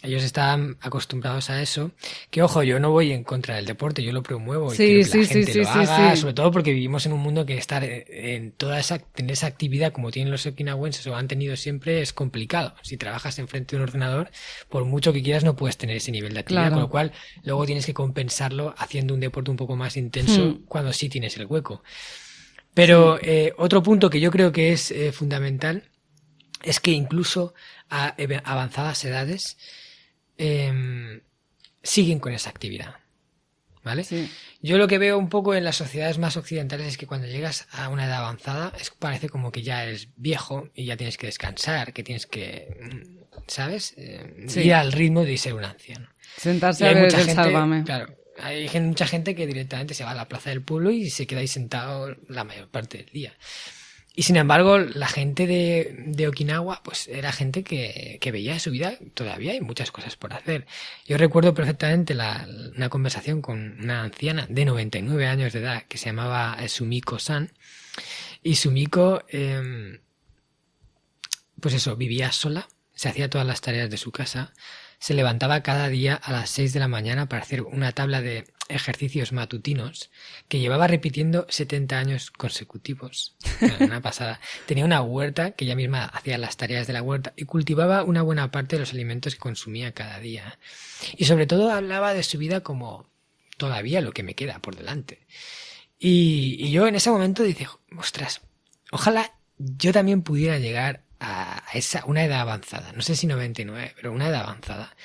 ellos estaban acostumbrados a eso. Que ojo, yo no voy en contra del deporte, yo lo promuevo y Sí, quiero que sí, la sí, gente sí, lo sí, haga, sí. sobre todo porque vivimos en un mundo que estar en tener esa actividad como tienen los okinawenses o han tenido siempre es complicado. Si trabajas enfrente de un ordenador, por mucho que quieras no puedes tener ese nivel de actividad, Claro. con lo cual luego tienes que compensarlo haciendo un deporte un poco más intenso cuando sí tienes el hueco. Pero otro punto que yo creo que es fundamental es que incluso a avanzadas edades siguen con esa actividad, ¿vale? Sí. Yo lo que veo un poco en las sociedades más occidentales es que cuando llegas a una edad avanzada parece como que ya eres viejo y ya tienes que descansar, que tienes que, ¿sabes? Sí. Ir al ritmo de ser un anciano. Sentarse Y a hay ver mucha el gente, Sálvame. claro, hay mucha gente que directamente se va a la plaza del pueblo y se queda ahí sentado la mayor parte del día. Y sin embargo, la gente de Okinawa, pues era gente que veía su vida, todavía hay muchas cosas por hacer. Yo recuerdo perfectamente una conversación con una anciana de 99 años de edad que se llamaba Sumiko-san. Y Sumiko, pues eso, vivía sola, se hacía todas las tareas de su casa, se levantaba cada día a las 6 de la mañana para hacer una tabla de ejercicios matutinos que llevaba repitiendo 70 años consecutivos. Una pasada. Tenía una huerta que ella misma hacía las tareas de la huerta y cultivaba una buena parte de los alimentos que consumía cada día. Y sobre todo hablaba de su vida como todavía lo que me queda por delante. Y yo en ese momento dije, ostras, ojalá yo también pudiera llegar a una edad avanzada. No sé si 99, pero una edad avanzada.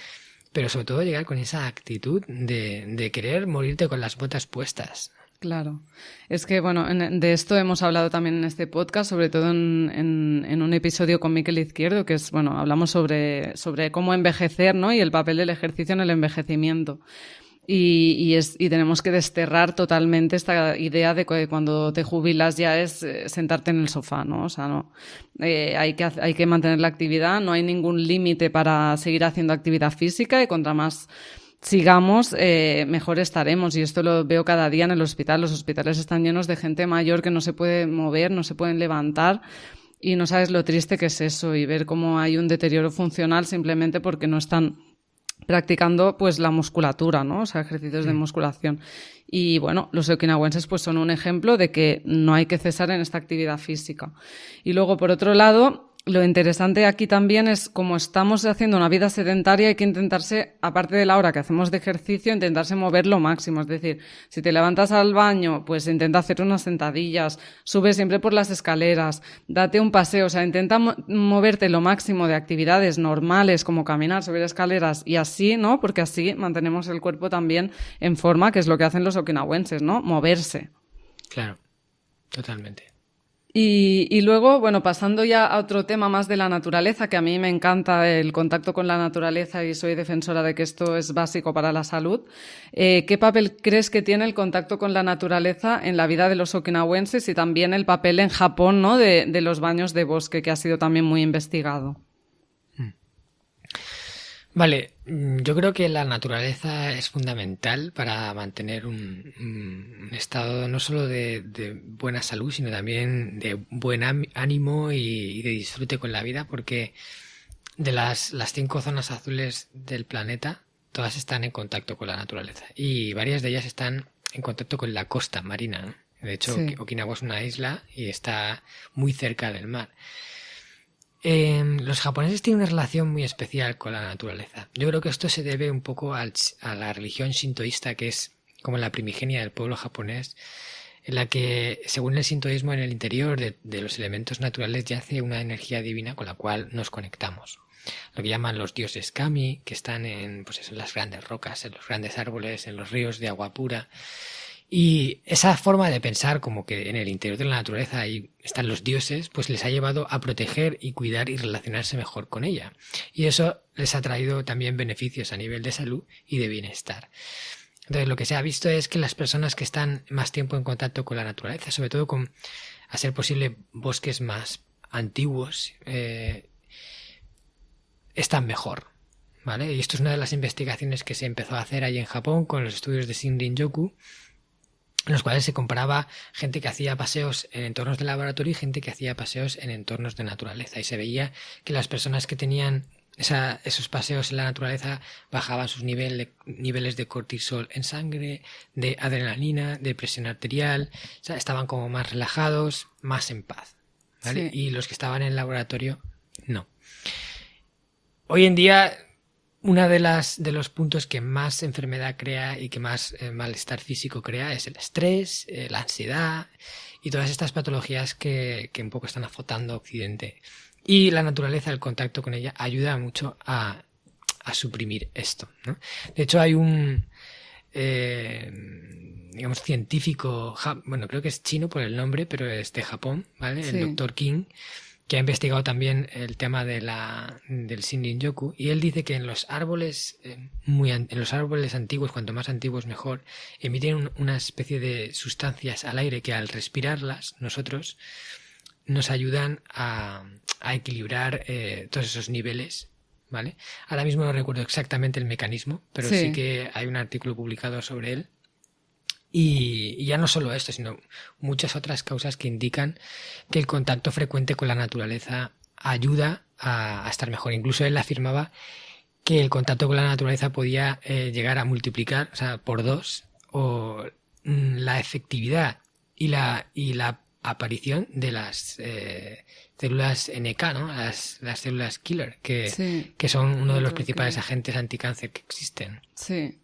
Pero sobre todo llegar con esa actitud de querer morirte con las botas puestas. Claro. Es que, bueno, de esto hemos hablado también en este podcast, sobre todo en un episodio con Miquel Izquierdo, que es, bueno, hablamos sobre cómo envejecer, ¿no? Y el papel del ejercicio en el envejecimiento. Y tenemos que desterrar totalmente esta idea de que cuando te jubilas ya es sentarte en el sofá, ¿no? O sea, no. Hay que mantener la actividad, no hay ningún límite para seguir haciendo actividad física y contra más sigamos, mejor estaremos. Y esto lo veo cada día en el hospital. Los hospitales están llenos de gente mayor que no se puede mover, no se pueden levantar. Y no sabes lo triste que es eso y ver cómo hay un deterioro funcional simplemente porque no están practicando pues la musculatura, ¿no? O sea, ejercicios de musculación. Y bueno, los okinawenses pues son un ejemplo de que no hay que cesar en esta actividad física. Y luego, por otro lado, lo interesante aquí también es como estamos haciendo una vida sedentaria, hay que intentarse, aparte de la hora que hacemos de ejercicio, intentarse mover lo máximo. Es decir, si te levantas al baño, pues intenta hacer unas sentadillas, sube siempre por las escaleras, date un paseo, o sea, intenta moverte lo máximo de actividades normales como caminar, subir escaleras y así, ¿no? Porque así mantenemos el cuerpo también en forma, que es lo que hacen los okinawenses, ¿no? Moverse. Claro, totalmente. Y luego, bueno, pasando ya a otro tema más de la naturaleza, que a mí me encanta el contacto con la naturaleza y soy defensora de que esto es básico para la salud. ¿Qué papel crees que tiene el contacto con la naturaleza en la vida de los okinawenses y también el papel en Japón, ¿no? de los baños de bosque, que ha sido también muy investigado? Vale, yo creo que la naturaleza es fundamental para mantener un estado no solo de buena salud, sino también de buen ánimo y de disfrute con la vida, porque de las 5 zonas azules del planeta, todas están en contacto con la naturaleza y varias de ellas están en contacto con la costa marina, ¿no? De hecho, sí. Okinawa es una isla y está muy cerca del mar. Los japoneses tienen una relación muy especial con la naturaleza. Yo creo que esto se debe un poco a la religión shintoísta, que es como la primigenia del pueblo japonés, en la que, según el shintoísmo, en el interior de los elementos naturales yace una energía divina con la cual nos conectamos. Lo que llaman los dioses kami, que están en las grandes rocas, en los grandes árboles, en los ríos de agua pura. Y esa forma de pensar como que en el interior de la naturaleza ahí están los dioses, pues les ha llevado a proteger y cuidar y relacionarse mejor con ella. Y eso les ha traído también beneficios a nivel de salud y de bienestar. Entonces lo que se ha visto es que las personas que están más tiempo en contacto con la naturaleza, sobre todo con, a ser posible, bosques más antiguos, están mejor, ¿vale? Y esto es una de las investigaciones que se empezó a hacer ahí en Japón con los estudios de Shinrin-yoku, en los cuales se comparaba gente que hacía paseos en entornos de laboratorio y gente que hacía paseos en entornos de naturaleza. Y se veía que las personas que tenían esos paseos en la naturaleza bajaban sus niveles de cortisol en sangre, de adrenalina, de presión arterial, o sea, estaban como más relajados, más en paz, ¿vale? Sí. Y los que estaban en el laboratorio, no. Hoy en día, uno de los puntos que más enfermedad crea y que más malestar físico crea es el estrés, la ansiedad y todas estas patologías que un poco están azotando a Occidente. Y la naturaleza, el contacto con ella, ayuda mucho a suprimir esto, ¿no? De hecho, hay un científico, bueno, creo que es chino por el nombre, pero es de Japón, ¿vale? Sí. El Dr. King, que ha investigado también el tema del Shinrin-yoku, y él dice que en los árboles antiguos, cuanto más antiguos mejor, emiten una especie de sustancias al aire que al respirarlas nosotros nos ayudan a equilibrar todos esos niveles, ¿vale? Ahora mismo no recuerdo exactamente el mecanismo, pero sí que hay un artículo publicado sobre él. Y ya no solo esto, sino muchas otras causas que indican que el contacto frecuente con la naturaleza ayuda a estar mejor. Incluso él afirmaba que el contacto con la naturaleza podía llegar a multiplicar, o sea, por 2 la efectividad y la aparición de las células NK, ¿no? Las células killer, que son uno de los principales agentes anticáncer que existen. Sí.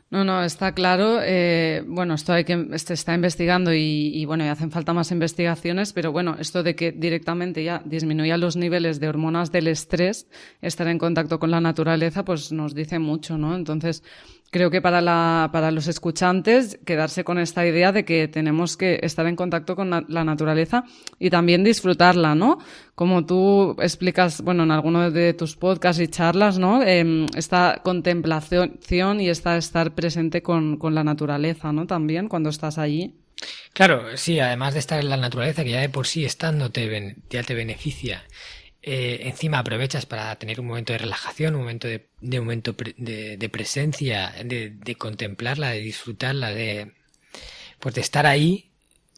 No, está claro. Bueno, esto se está investigando y bueno, y hacen falta más investigaciones, pero bueno, esto de que directamente ya disminuya los niveles de hormonas del estrés, estar en contacto con la naturaleza, pues nos dice mucho, ¿no? Entonces, creo que para los escuchantes, quedarse con esta idea de que tenemos que estar en contacto con la naturaleza y también disfrutarla, ¿no? Como tú explicas, bueno, en alguno de tus podcasts y charlas, ¿no? Esta contemplación y estar presente con la naturaleza, ¿no? También cuando estás allí. Claro, sí, además de estar en la naturaleza, que ya de por sí estando ya te beneficia. Encima aprovechas para tener un momento de relajación, un momento de presencia, de contemplarla, de disfrutarla, de estar ahí.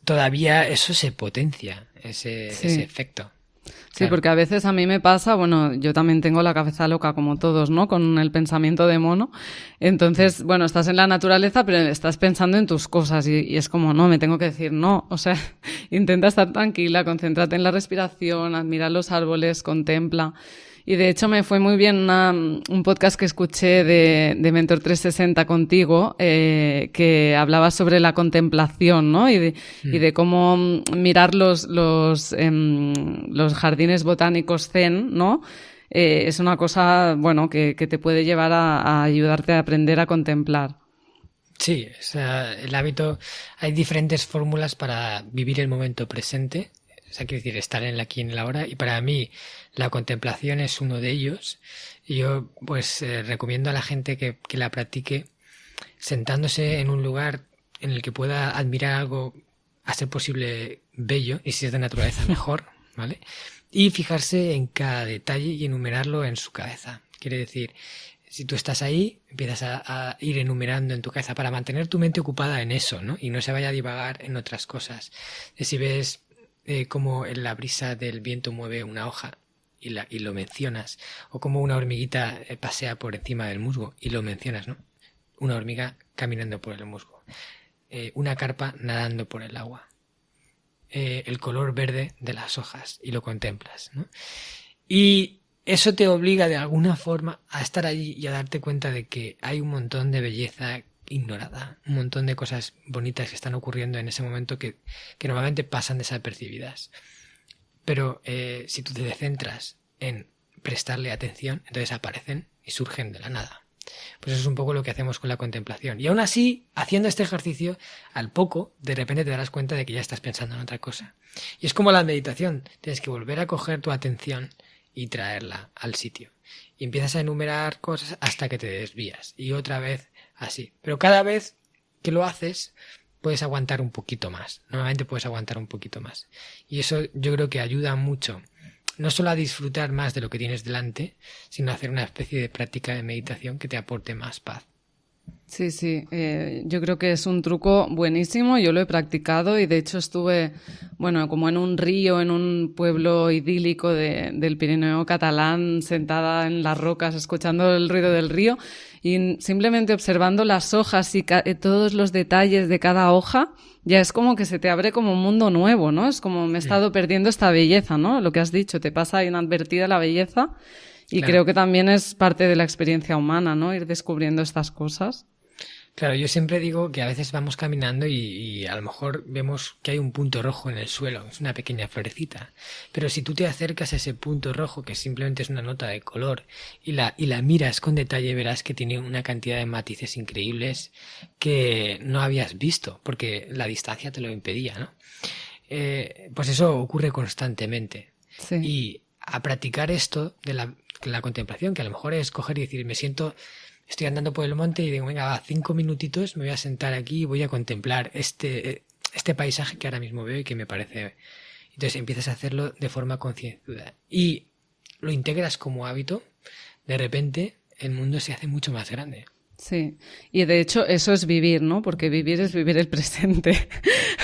Todavía eso se potencia, ese efecto. Sí, claro. Porque a veces a mí me pasa, bueno, yo también tengo la cabeza loca como todos, ¿no? Con el pensamiento de mono. Entonces, bueno, estás en la naturaleza, pero estás pensando en tus cosas y es como, no, me tengo que decir no. O sea, intenta estar tranquila, concéntrate en la respiración, admira los árboles, contempla. Y de hecho me fue muy bien un podcast que escuché de Mentor 360 contigo, que hablaba sobre la contemplación, ¿no? Y de cómo mirar los jardines botánicos zen, ¿no? Es una cosa, bueno, que te puede llevar a ayudarte a aprender a contemplar. Sí, o sea, el hábito, hay diferentes fórmulas para vivir el momento presente. O sea, quiero decir, estar en el aquí y en el ahora. Y para mí, la contemplación es uno de ellos. Y yo, pues, recomiendo a la gente que la practique sentándose en un lugar en el que pueda admirar algo, a ser posible, bello. Y si es de naturaleza, mejor, ¿vale? Y fijarse en cada detalle y enumerarlo en su cabeza. Quiere decir, si tú estás ahí, empiezas a ir enumerando en tu cabeza para mantener tu mente ocupada en eso, ¿no? Y no se vaya a divagar en otras cosas. Si ves cómo en la brisa del viento mueve una hoja y lo mencionas, o como una hormiguita pasea por encima del musgo y lo mencionas, ¿no? Una hormiga caminando por el musgo, una carpa nadando por el agua, el color verde de las hojas y lo contemplas, ¿no? Y eso te obliga de alguna forma a estar allí y a darte cuenta de que hay un montón de belleza ignorada, un montón de cosas bonitas que están ocurriendo en ese momento que normalmente pasan desapercibidas. Pero si tú te centras en prestarle atención, entonces aparecen y surgen de la nada. Pues eso es un poco lo que hacemos con la contemplación. Y aún así, haciendo este ejercicio, al poco, de repente te darás cuenta de que ya estás pensando en otra cosa. Y es como la meditación, tienes que volver a coger tu atención y traerla al sitio. Y empiezas a enumerar cosas hasta que te desvías. Y otra vez así. Pero cada vez que lo haces, puedes aguantar un poquito más. Normalmente puedes aguantar un poquito más. Y eso yo creo que ayuda mucho. No solo a disfrutar más de lo que tienes delante, sino a hacer una especie de práctica de meditación que te aporte más paz. Sí, yo creo que es un truco buenísimo, yo lo he practicado y de hecho estuve, bueno, como en un río, en un pueblo idílico del Pirineo catalán, sentada en las rocas, escuchando el ruido del río y simplemente observando las hojas y todos los detalles de cada hoja, ya es como que se te abre como un mundo nuevo, ¿no? Es como me he estado perdiendo esta belleza, ¿no? Lo que has dicho, te pasa inadvertida la belleza. Y claro, creo que también es parte de la experiencia humana, ¿no? Ir descubriendo estas cosas. Claro, yo siempre digo que a veces vamos caminando y a lo mejor vemos que hay un punto rojo en el suelo, es una pequeña florecita. Pero si tú te acercas a ese punto rojo, que simplemente es una nota de color, y la miras con detalle, verás que tiene una cantidad de matices increíbles que no habías visto, porque la distancia te lo impedía, ¿no? Pues eso ocurre constantemente. Sí. Y a practicar esto de la contemplación, que a lo mejor es coger y decir, estoy andando por el monte y digo, venga, va, 5 minutitos, me voy a sentar aquí y voy a contemplar este paisaje que ahora mismo veo y que me parece. Entonces empiezas a hacerlo de forma concienzuda y lo integras como hábito, de repente el mundo se hace mucho más grande. Sí, y de hecho eso es vivir, ¿no? Porque vivir es vivir el presente.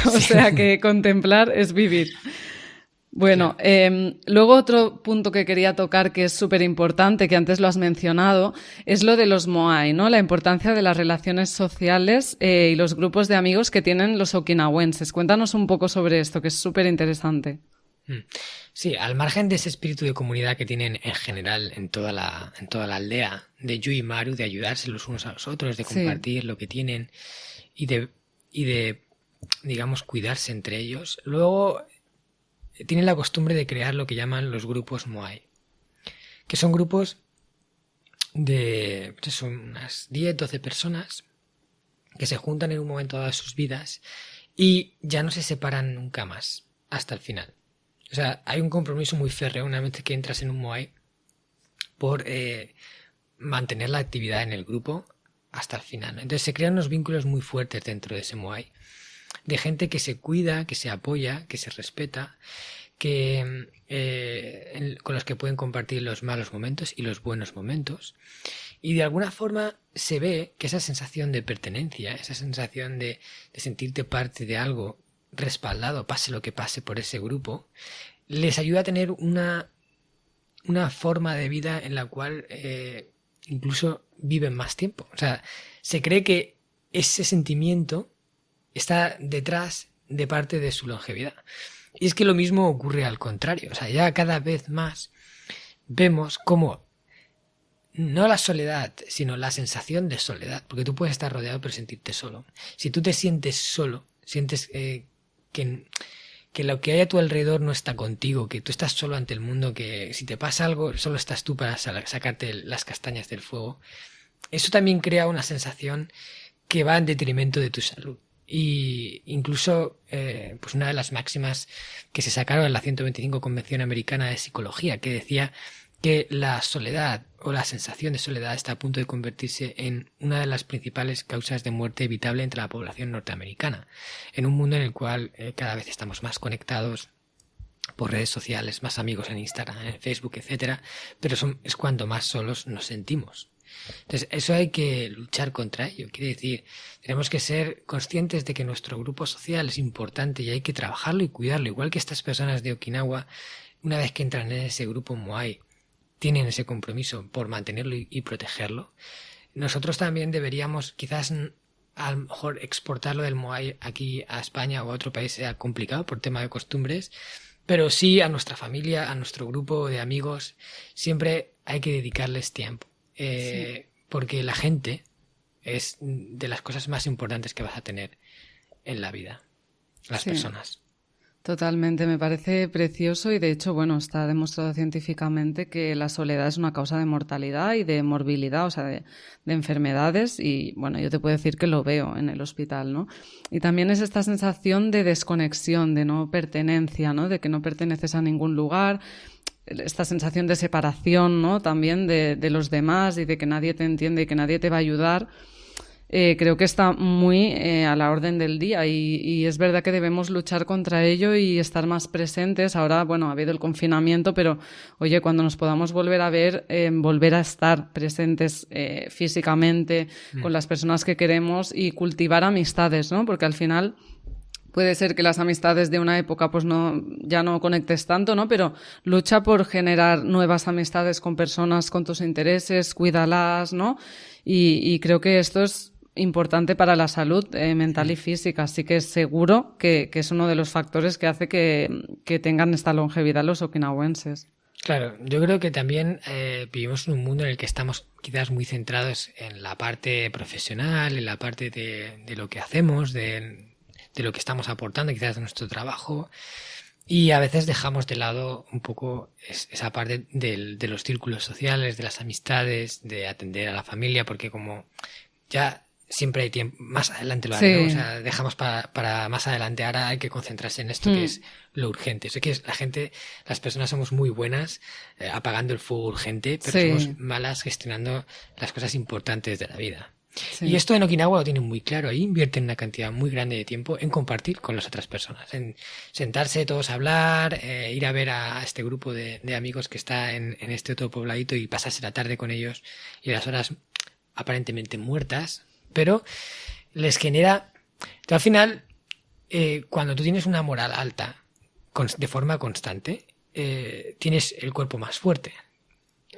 O sea que contemplar es vivir. Bueno, luego otro punto que quería tocar que es súper importante, que antes lo has mencionado, es lo de los Moai, ¿no? La importancia de las relaciones sociales y los grupos de amigos que tienen los okinawenses. Cuéntanos un poco sobre esto, que es súper interesante. Sí, al margen de ese espíritu de comunidad que tienen en general en toda la aldea, de Yu y Maru, de ayudarse los unos a los otros, de compartir lo que tienen y de, digamos, cuidarse entre ellos, luego tienen la costumbre de crear lo que llaman los grupos Moai, que son grupos de unas 10, 12 personas que se juntan en un momento dado de sus vidas y ya no se separan nunca más, hasta el final. O sea, hay un compromiso muy férreo una vez que entras en un Moai por mantener la actividad en el grupo hasta el final, ¿no? Entonces se crean unos vínculos muy fuertes dentro de ese Moai, de gente que se cuida, que se apoya, que se respeta, que con los que pueden compartir los malos momentos y los buenos momentos. Y de alguna forma se ve que esa sensación de pertenencia, esa sensación de sentirte parte de algo respaldado, pase lo que pase por ese grupo, les ayuda a tener una forma de vida en la cual incluso viven más tiempo. O sea, se cree que ese sentimiento está detrás de parte de su longevidad. Y es que lo mismo ocurre al contrario. O sea, ya cada vez más vemos cómo no la soledad, sino la sensación de soledad, porque tú puedes estar rodeado pero sentirte solo. Si tú te sientes solo, sientes que lo que hay a tu alrededor no está contigo, que tú estás solo ante el mundo, que si te pasa algo solo estás tú para sacarte las castañas del fuego, eso también crea una sensación que va en detrimento de tu salud. Y incluso pues una de las máximas que se sacaron en la 125 Convención Americana de Psicología, que decía que la soledad o la sensación de soledad está a punto de convertirse en una de las principales causas de muerte evitable entre la población norteamericana, en un mundo en el cual cada vez estamos más conectados por redes sociales, más amigos en Instagram, en Facebook, etcétera, pero es cuando más solos nos sentimos. Entonces, eso hay que luchar contra ello. Quiere decir, tenemos que ser conscientes de que nuestro grupo social es importante y hay que trabajarlo y cuidarlo, igual que estas personas de Okinawa, una vez que entran en ese grupo Moai, tienen ese compromiso por mantenerlo y protegerlo. Nosotros también deberíamos, quizás a lo mejor exportarlo del Moai aquí a España o a otro país sea complicado por tema de costumbres, pero sí a nuestra familia, a nuestro grupo de amigos, siempre hay que dedicarles tiempo. Porque la gente es de las cosas más importantes que vas a tener en la vida, las personas. Totalmente, me parece precioso y de hecho, bueno, está demostrado científicamente que la soledad es una causa de mortalidad y de morbilidad, o sea, de enfermedades y, bueno, yo te puedo decir que lo veo en el hospital, ¿no? Y también es esta sensación de desconexión, de no pertenencia, ¿no? De que no perteneces a ningún lugar, esta sensación de separación, ¿no? También de los demás y de que nadie te entiende y que nadie te va a ayudar. Creo que está muy a la orden del día y es verdad que debemos luchar contra ello y estar más presentes. Ahora, bueno, ha habido el confinamiento, pero oye, cuando nos podamos volver a ver, volver a estar presentes físicamente con las personas que queremos y cultivar amistades, ¿no? Porque al final puede ser que las amistades de una época pues ya no conectes tanto, ¿no? Pero lucha por generar nuevas amistades con personas con tus intereses, cuídalas, ¿no? Y creo que esto es importante para la salud mental y física, así que seguro que es uno de los factores que hace que tengan esta longevidad los okinawenses. Claro, yo creo que también vivimos en un mundo en el que estamos quizás muy centrados en la parte profesional, en la parte de lo que hacemos, de lo que estamos aportando, quizás de nuestro trabajo, y a veces dejamos de lado un poco esa parte de los círculos sociales, de las amistades, de atender a la familia, porque como ya siempre hay tiempo, más adelante lo haremos, o sea, dejamos para más adelante, ahora hay que concentrarse en esto que es lo urgente. Sé que las personas somos muy buenas apagando el fuego urgente, pero somos malas gestionando las cosas importantes de la vida. Sí. Y esto en Okinawa lo tienen muy claro. Ahí invierten una cantidad muy grande de tiempo en compartir con las otras personas, en sentarse todos a hablar, ir a ver a este grupo de amigos que está en este otro pobladito y pasarse la tarde con ellos y las horas aparentemente muertas, pero les genera... Al final, cuando tú tienes una moral alta, de forma constante, tienes el cuerpo más fuerte.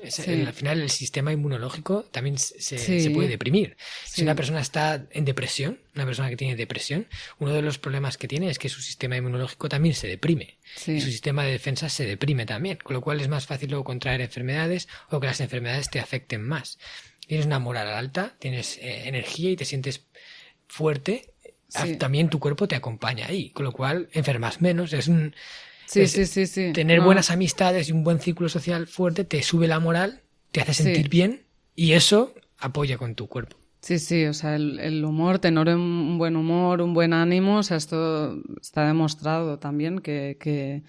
Al final el sistema inmunológico también se puede deprimir. Sí. Si una persona está en depresión, una persona que tiene depresión, uno de los problemas que tiene es que su sistema inmunológico también se deprime. Sí. Y su sistema de defensa se deprime también, con lo cual es más fácil luego contraer enfermedades o que las enfermedades te afecten más. Tienes una moral alta, tienes energía y te sientes fuerte, Sí. también tu cuerpo te acompaña ahí, con lo cual enfermas menos. Sí. Tener buenas amistades y un buen círculo social fuerte te sube la moral, te hace sentir bien y eso apoya con tu cuerpo. Sí, o sea, el humor, tener un buen humor, un buen ánimo, o sea, esto está demostrado también que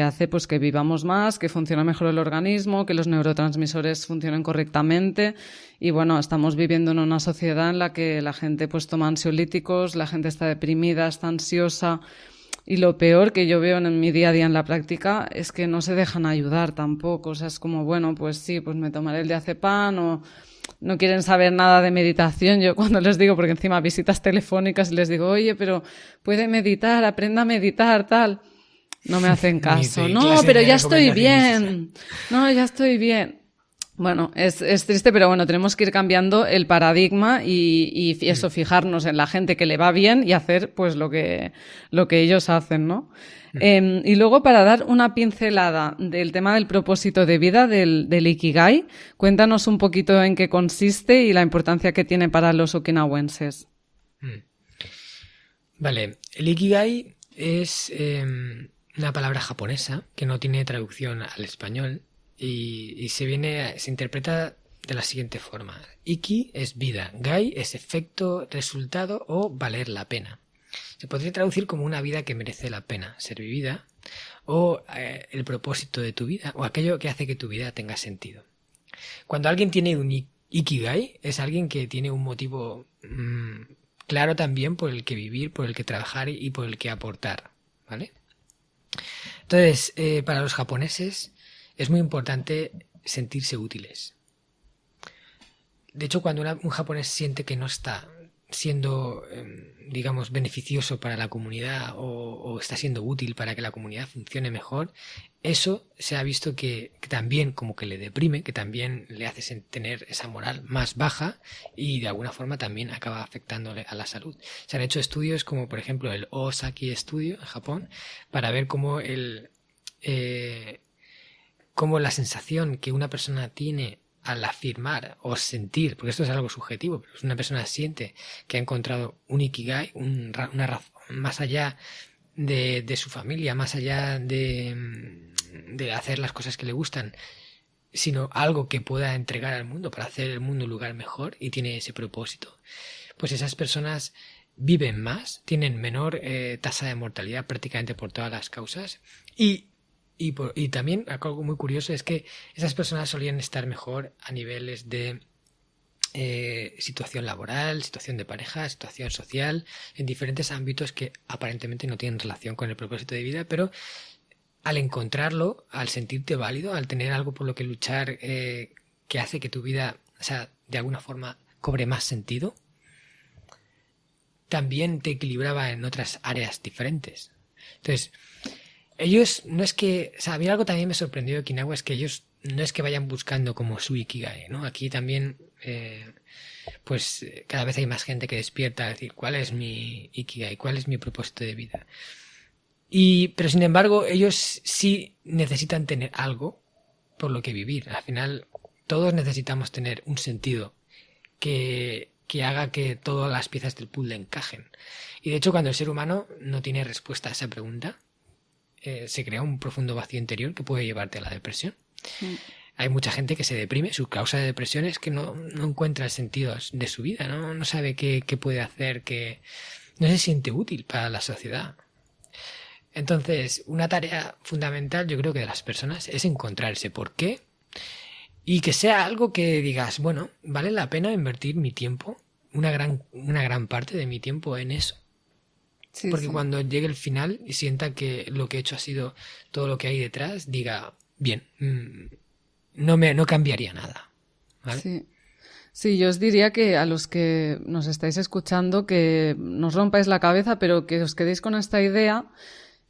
hace pues que vivamos más, que funcione mejor el organismo, que los neurotransmisores funcionen correctamente y bueno, estamos viviendo en una sociedad en la que la gente pues toma ansiolíticos, la gente está deprimida, está ansiosa. Y lo peor que yo veo en mi día a día en la práctica es que no se dejan ayudar tampoco. O sea, es como, bueno, pues sí, pues me tomaré el diazepam o no quieren saber nada de meditación. Yo cuando les digo, porque encima visitas telefónicas y les digo, oye, pero puede meditar, aprenda a meditar, tal. No me hacen caso. No, pero ya estoy bien. No, ya estoy bien. Bueno, es triste, pero bueno, tenemos que ir cambiando el paradigma y eso, fijarnos en la gente que le va bien y hacer pues lo que ellos hacen, ¿no? Y luego, para dar una pincelada del tema del propósito de vida, del Ikigai, cuéntanos un poquito en qué consiste y la importancia que tiene para los okinawenses. Vale, el Ikigai es una palabra japonesa que no tiene traducción al español. Y se interpreta de la siguiente forma. Iki es vida, Gai es efecto, resultado o valer la pena. Se podría traducir como una vida que merece la pena ser vivida o el propósito de tu vida o aquello que hace que tu vida tenga sentido. Cuando alguien tiene un Ikigai es alguien que tiene un motivo claro también por el que vivir, por el que trabajar y por el que aportar, ¿vale? Entonces, para los japoneses es muy importante sentirse útiles. De hecho, cuando un japonés siente que no está siendo, digamos, beneficioso para la comunidad o está siendo útil para que la comunidad funcione mejor, eso se ha visto que también como que le deprime, que también le hace tener esa moral más baja y de alguna forma también acaba afectándole a la salud. Se han hecho estudios como, por ejemplo, el Osaki Studio en Japón para ver cómo cómo la sensación que una persona tiene al afirmar o sentir, porque esto es algo subjetivo, pero si una persona siente que ha encontrado un Ikigai, una razón más allá de su familia, más allá de hacer las cosas que le gustan, sino algo que pueda entregar al mundo para hacer el mundo un lugar mejor y tiene ese propósito, pues esas personas viven más, tienen menor tasa de mortalidad prácticamente por todas las causas y también algo muy curioso es que esas personas solían estar mejor a niveles de situación laboral, situación de pareja, situación social, en diferentes ámbitos que aparentemente no tienen relación con el propósito de vida, pero al encontrarlo, al sentirte válido, al tener algo por lo que luchar que hace que tu vida, o sea, de alguna forma cobre más sentido, también te equilibraba en otras áreas diferentes. Entonces, ellos no es que, o sea, a mí algo también me sorprendió de Okinawa es que ellos no es que vayan buscando como su Ikigai, ¿no? Aquí también, pues cada vez hay más gente que despierta a decir cuál es mi Ikigai, cuál es mi propósito de vida. Pero sin embargo, ellos sí necesitan tener algo por lo que vivir. Al final, todos necesitamos tener un sentido que haga que todas las piezas del puzzle encajen. Y de hecho, cuando el ser humano no tiene respuesta a esa pregunta, se crea un profundo vacío interior que puede llevarte a la depresión. Hay mucha gente que se deprime, su causa de depresión es que no encuentra el sentido de su vida, no sabe qué puede hacer, que no se siente útil para la sociedad. Entonces, una tarea fundamental yo creo que de las personas es encontrar ese porqué y que sea algo que digas, bueno, vale la pena invertir mi tiempo, una gran parte de mi tiempo en eso. Sí, porque sí. Cuando llegue el final y sienta que lo que he hecho ha sido todo lo que hay detrás, diga, bien, no cambiaría nada, ¿vale? Sí, yo os diría que a los que nos estáis escuchando que nos rompáis la cabeza, pero que os quedéis con esta idea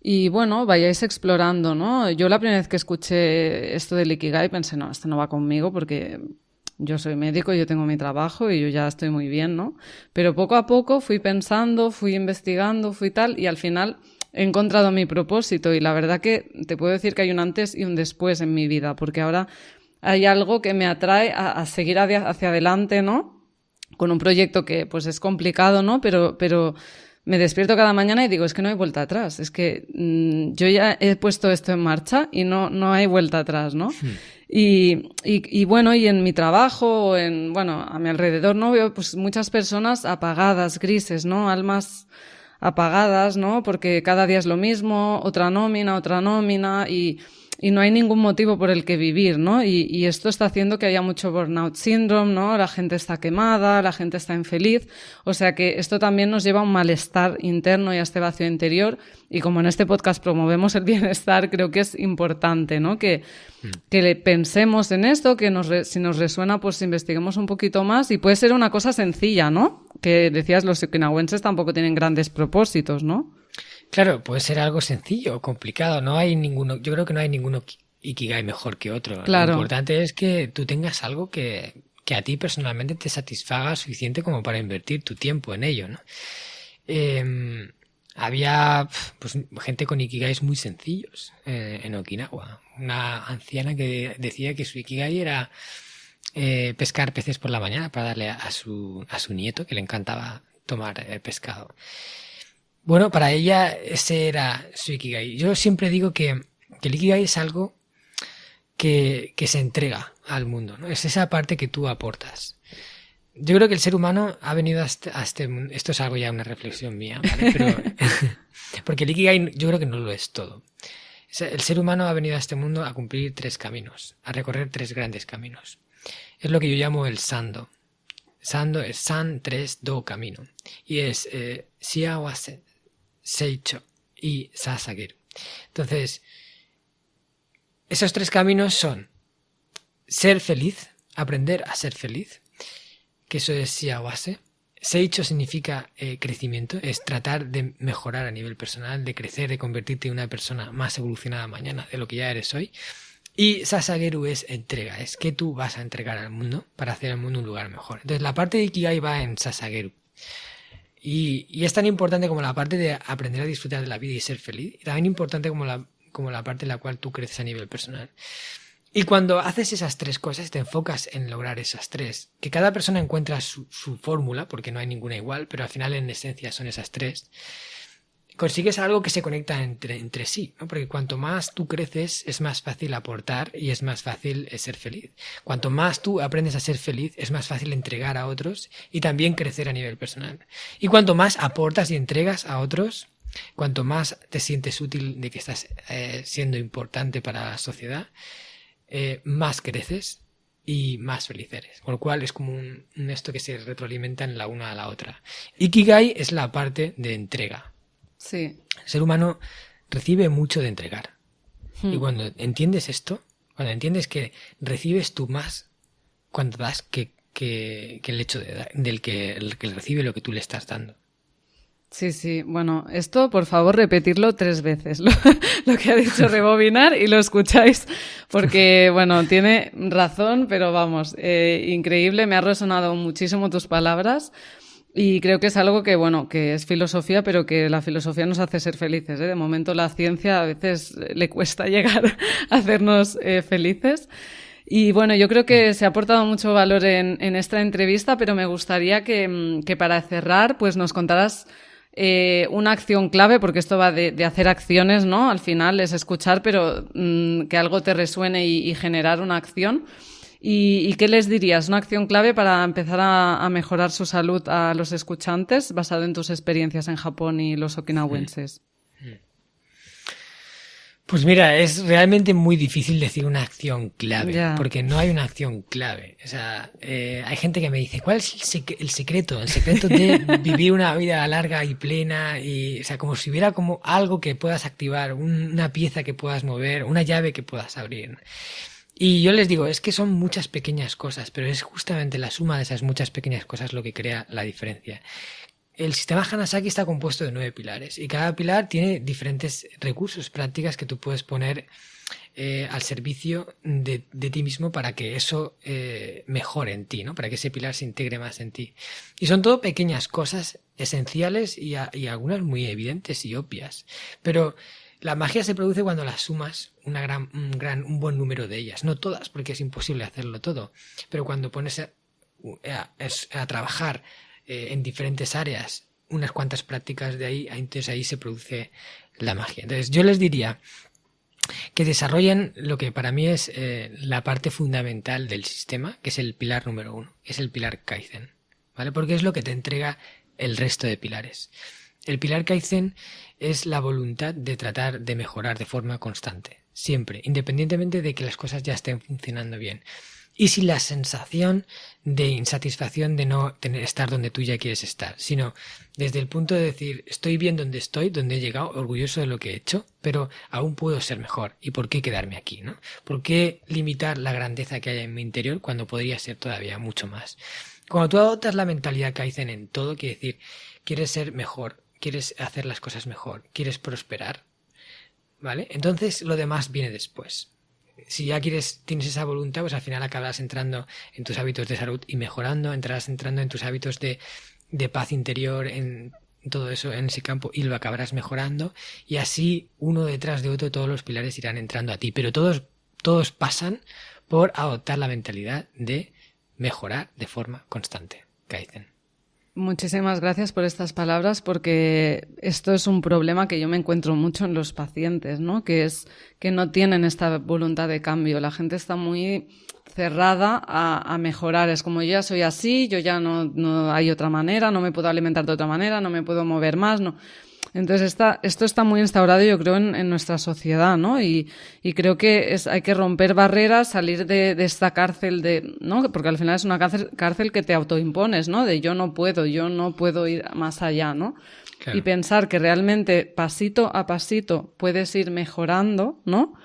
y bueno, vayáis explorando, ¿no? Yo la primera vez que escuché esto del Ikigai pensé, no, esto no va conmigo porque yo soy médico, yo tengo mi trabajo y yo ya estoy muy bien, ¿no? Pero poco a poco fui pensando, fui investigando, fui tal, y al final he encontrado mi propósito. Y la verdad que te puedo decir que hay un antes y un después en mi vida, porque ahora hay algo que me atrae a seguir hacia adelante, ¿no? Con un proyecto que pues es complicado, ¿no? Pero me despierto cada mañana y digo, es que no hay vuelta atrás, es que yo ya he puesto esto en marcha y no hay vuelta atrás, ¿no? Y bueno, y en mi trabajo, bueno, a mi alrededor, ¿no? Veo pues muchas personas apagadas, grises, ¿no? Almas apagadas, ¿no? Porque cada día es lo mismo, otra nómina y no hay ningún motivo por el que vivir, ¿no? Y esto está haciendo que haya mucho burnout syndrome, ¿no? La gente está quemada, la gente está infeliz, o sea que esto también nos lleva a un malestar interno y a este vacío interior, y como en este podcast promovemos el bienestar, creo que es importante, ¿no? Que pensemos en esto, que si nos resuena, pues investiguemos un poquito más, y puede ser una cosa sencilla, ¿no? Que decías, los okinawenses tampoco tienen grandes propósitos, ¿no? Claro, puede ser algo sencillo o complicado. No hay ninguno, yo creo que no hay ninguno Ikigai mejor que otro. Claro. Lo importante es que tú tengas algo que a ti personalmente te satisfaga suficiente como para invertir tu tiempo en ello, ¿no? Había pues gente con Ikigais muy sencillos en Okinawa. Una anciana que decía que su Ikigai era pescar peces por la mañana para darle a su nieto, que le encantaba tomar pescado. Bueno, para ella ese era su Ikigai. Yo siempre digo que el Ikigai es algo que se entrega al mundo, ¿no? Es esa parte que tú aportas. Yo creo que el ser humano ha venido a este mundo. Esto es algo ya una reflexión mía, ¿vale? Pero, porque el Ikigai yo creo que no lo es todo. El ser humano ha venido a este mundo a cumplir 3 caminos, a recorrer 3 grandes caminos. Es lo que yo llamo el Sando. Sando es San 3 Do camino. Y es Shiawase, Seicho y Sasageru. Entonces, esos 3 caminos son ser feliz, aprender a ser feliz, que eso es Shiawase. Seicho significa crecimiento, es tratar de mejorar a nivel personal, de crecer, de convertirte en una persona más evolucionada mañana de lo que ya eres hoy. Y Sasageru es entrega, es que tú vas a entregar al mundo para hacer el mundo un lugar mejor. Entonces la parte de Ikigai va en Sasageru. Y es tan importante como la parte de aprender a disfrutar de la vida y ser feliz, y también importante como la parte en la cual tú creces a nivel personal. Y cuando haces esas 3 cosas, te enfocas en lograr esas 3, que cada persona encuentra su fórmula, porque no hay ninguna igual, pero al final en esencia son esas 3, consigues algo que se conecta entre sí, ¿no? Porque cuanto más tú creces, es más fácil aportar y es más fácil ser feliz. Cuanto más tú aprendes a ser feliz, es más fácil entregar a otros y también crecer a nivel personal. Y cuanto más aportas y entregas a otros, cuanto más te sientes útil de que estás siendo importante para la sociedad, más creces y más feliz eres. Con lo cual es como un esto que se retroalimentan la una a la otra. Ikigai es la parte de entrega. Sí. El ser humano recibe mucho de entregar. Y cuando entiendes esto, cuando entiendes que recibes tú más cuando das que el hecho del que recibe lo que tú le estás dando. Sí, sí. Bueno, esto, por favor, repetirlo 3 veces, lo que ha dicho, rebobinar y lo escucháis, porque, bueno, tiene razón, pero vamos, increíble, me ha resonado muchísimo tus palabras. Y creo que es algo que, bueno, que es filosofía, pero que la filosofía nos hace ser felices, ¿eh? De momento la ciencia a veces le cuesta llegar a hacernos felices. Y bueno, yo creo que se ha aportado mucho valor en esta entrevista, pero me gustaría que para cerrar, pues nos contaras una acción clave, porque esto va de hacer acciones, ¿no? Al final es escuchar, pero que algo te resuene y generar una acción. ¿Y qué les dirías? Una acción clave para empezar a mejorar su salud a los escuchantes, basado en tus experiencias en Japón y los okinawenses. Pues mira, es realmente muy difícil decir una acción clave, porque no hay una acción clave. O sea, hay gente que me dice, ¿cuál es el secreto? El secreto de vivir una vida larga y plena, y, o sea, como si hubiera como algo que puedas activar, una pieza que puedas mover, una llave que puedas abrir. Y yo les digo, es que son muchas pequeñas cosas, pero es justamente la suma de esas muchas pequeñas cosas lo que crea la diferencia. el sistema Hanasaki está compuesto de 9 pilares y cada pilar tiene diferentes recursos, prácticas que tú puedes poner al servicio de ti mismo para que eso mejore en ti, ¿no? Para que ese pilar se integre más en ti. Y son todo pequeñas cosas esenciales y algunas muy evidentes y obvias. Pero la magia se produce cuando las sumas un buen número de ellas. No todas, porque es imposible hacerlo todo. Pero cuando pones a trabajar en diferentes áreas unas cuantas prácticas de ahí, entonces ahí se produce la magia. Entonces yo les diría que desarrollen lo que para mí es la parte fundamental del sistema, que es el pilar número 1, es el pilar Kaizen, ¿vale? Porque es lo que te entrega el resto de pilares. El pilar Kaizen es la voluntad de tratar de mejorar de forma constante, siempre, independientemente de que las cosas ya estén funcionando bien. Y sin la sensación de insatisfacción de no estar donde tú ya quieres estar, sino desde el punto de decir, estoy bien donde estoy, donde he llegado, orgulloso de lo que he hecho, pero aún puedo ser mejor. ¿Y por qué quedarme aquí, no? ¿Por qué limitar la grandeza que hay en mi interior cuando podría ser todavía mucho más? Cuando tú adoptas la mentalidad Kaizen en todo, quiere decir, quieres ser mejor, quieres hacer las cosas mejor, quieres prosperar, ¿vale? Entonces lo demás viene después. Si ya tienes esa voluntad, pues al final acabarás entrando en tus hábitos de salud y mejorando, entrarás entrando en tus hábitos de paz interior, en todo eso, en ese campo, y lo acabarás mejorando, y así uno detrás de otro todos los pilares irán entrando a ti, pero todos pasan por adoptar la mentalidad de mejorar de forma constante. Kaizen. Muchísimas gracias por estas palabras, porque esto es un problema que yo me encuentro mucho en los pacientes, ¿no? Que es que no tienen esta voluntad de cambio. La gente está muy cerrada a mejorar. Es como, yo ya soy así, yo ya no hay otra manera, no me puedo alimentar de otra manera, no me puedo mover más, no. Entonces esto está muy instaurado, yo creo, en nuestra sociedad, ¿no? Y creo que hay que romper barreras, salir de esta cárcel ¿no? Porque al final es una cárcel que te autoimpones, ¿no? De yo no puedo ir más allá, ¿no? Claro. Y pensar que realmente pasito a pasito puedes ir mejorando, ¿no?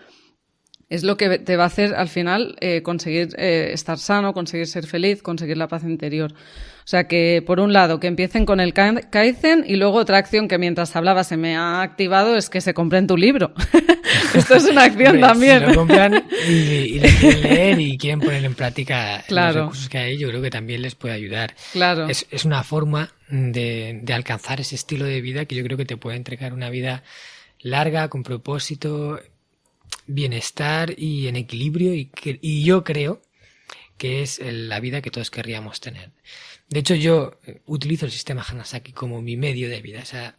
Es lo que te va a hacer al final conseguir estar sano, conseguir ser feliz, conseguir la paz interior. O sea que, por un lado, que empiecen con el Kaizen, y luego otra acción que mientras hablaba se me ha activado es que se compren tu libro. Esto es una acción también. Si lo compran y le quieren leer y quieren poner en práctica claro. Los recursos que hay, yo creo que también les puede ayudar. Claro. Es una forma de alcanzar ese estilo de vida que yo creo que te puede entregar una vida larga, con propósito, bienestar y en equilibrio, y yo creo que es la vida que todos querríamos tener. De hecho, yo utilizo el sistema Hanasaki como mi medio de vida. O sea,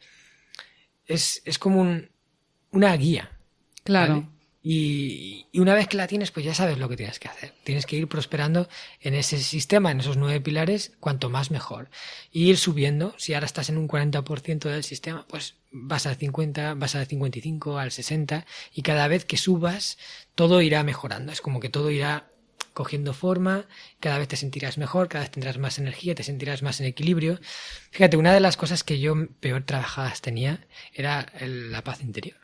es como una guía. Claro. ¿Vale? Y una vez que la tienes, pues ya sabes lo que tienes que hacer. Tienes que ir prosperando en ese sistema, en esos 9 pilares, cuanto más mejor. Y ir subiendo. Si ahora estás en un 40% del sistema, pues vas al 50, vas al 55, al 60, y cada vez que subas, todo irá mejorando. Es como que todo irá cogiendo forma, cada vez te sentirás mejor, cada vez tendrás más energía, te sentirás más en equilibrio. Fíjate, una de las cosas que yo peor trabajadas tenía era la paz interior.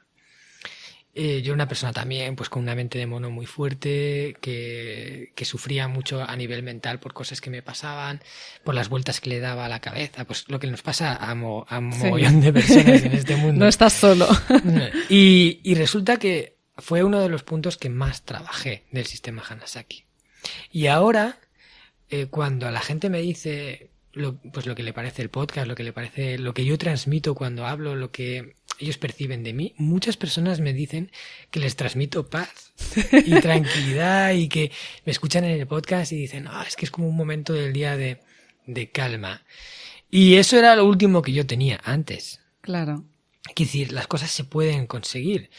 Yo era una persona también pues con una mente de mono muy fuerte, que sufría mucho a nivel mental por cosas que me pasaban, por las vueltas que le daba a la cabeza, pues lo que nos pasa a mogollón de personas en este mundo. No estás solo. Y resulta que fue uno de los puntos que más trabajé del sistema Hanasaki. Y ahora, cuando a la gente me dice lo que le parece el podcast, lo que le parece, lo que yo transmito cuando hablo, lo que ellos perciben de mí, muchas personas me dicen que les transmito paz y tranquilidad, y que me escuchan en el podcast y dicen, es que es como un momento del día de calma. Y eso era lo último que yo tenía antes. Claro. Es decir, las cosas se pueden conseguir.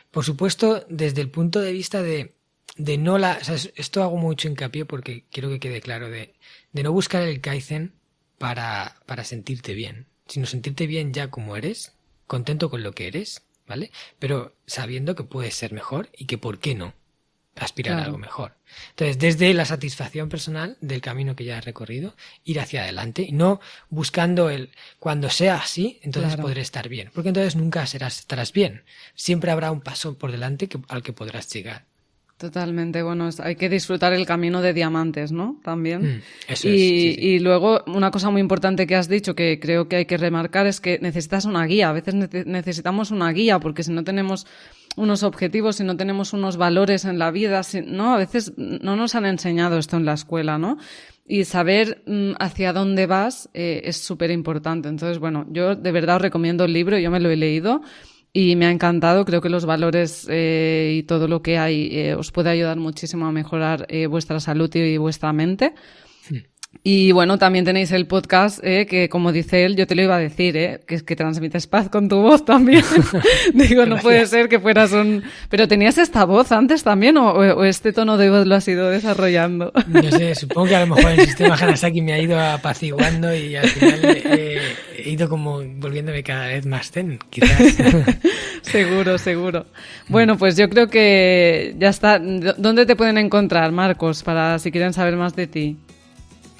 Por supuesto, desde el punto de vista de no o sea, esto hago mucho hincapié porque quiero que quede claro, de no buscar el Kaizen para sentirte bien, sino sentirte bien ya como eres, contento con lo que eres, ¿vale? Pero sabiendo que puedes ser mejor y que por qué no aspirar a algo mejor. Entonces, desde la satisfacción personal del camino que ya has recorrido, ir hacia adelante y no buscando cuando sea así, entonces podré estar bien. Porque entonces nunca estarás bien. Siempre habrá un paso por delante al que podrás llegar. Totalmente, bueno, hay que disfrutar el camino de diamantes, ¿no? También. Eso es. Sí. Y luego, una cosa muy importante que has dicho, que creo que hay que remarcar, es que necesitas una guía. A veces necesitamos una guía, porque si no tenemos unos objetivos, si no tenemos unos valores en la vida, ¿no? A veces no nos han enseñado esto en la escuela, ¿no? Y saber hacia dónde vas es súper importante. Entonces, bueno, yo de verdad os recomiendo el libro, yo me lo he leído. Y me ha encantado, creo que los valores y todo lo que hay os puede ayudar muchísimo a mejorar vuestra salud y vuestra mente. Sí. Y bueno, también tenéis el podcast que, como dice él, yo te lo iba a decir, que transmites paz con tu voz también. Digo, no puede ser que fueras un... ¿Pero tenías esta voz antes también o este tono de voz lo has ido desarrollando? No sé, supongo que a lo mejor el sistema Hanasaki me ha ido apaciguando y al final he ido como volviéndome cada vez más zen, quizás. Seguro. Bueno, pues yo creo que ya está. ¿Dónde te pueden encontrar, Marcos, para si quieren saber más de ti?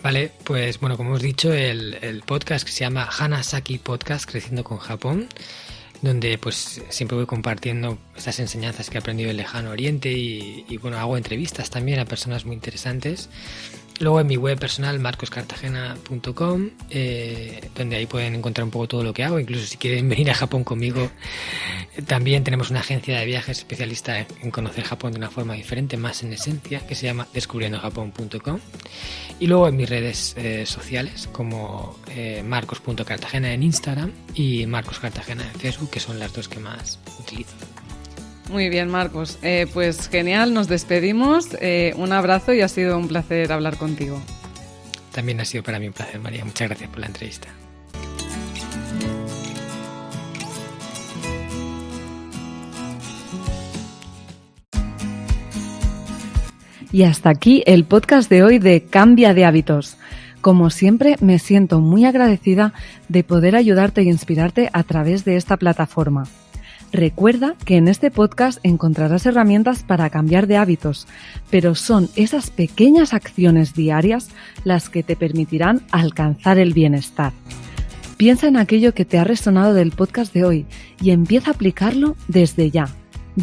Vale, pues bueno, como hemos dicho, el podcast que se llama Hanasaki Podcast, Creciendo con Japón, donde pues siempre voy compartiendo estas enseñanzas que he aprendido en Lejano Oriente y bueno, hago entrevistas también a personas muy interesantes. Luego en mi web personal, marcoscartagena.com, donde ahí pueden encontrar un poco todo lo que hago. Incluso si quieren venir a Japón conmigo, también tenemos una agencia de viajes especialista en conocer Japón de una forma diferente, más en esencia, que se llama descubriendojapón.com. Y luego en mis redes sociales, como marcos.cartagena en Instagram y Marcos Cartagena en Facebook, que son las dos que más utilizo. Muy bien, Marcos. Pues genial, nos despedimos. Un abrazo y ha sido un placer hablar contigo. También ha sido para mí un placer, María. Muchas gracias por la entrevista. Y hasta aquí el podcast de hoy de Cambia de Hábitos. Como siempre, me siento muy agradecida de poder ayudarte e inspirarte a través de esta plataforma. Recuerda que en este podcast encontrarás herramientas para cambiar de hábitos, pero son esas pequeñas acciones diarias las que te permitirán alcanzar el bienestar. Piensa en aquello que te ha resonado del podcast de hoy y empieza a aplicarlo desde ya.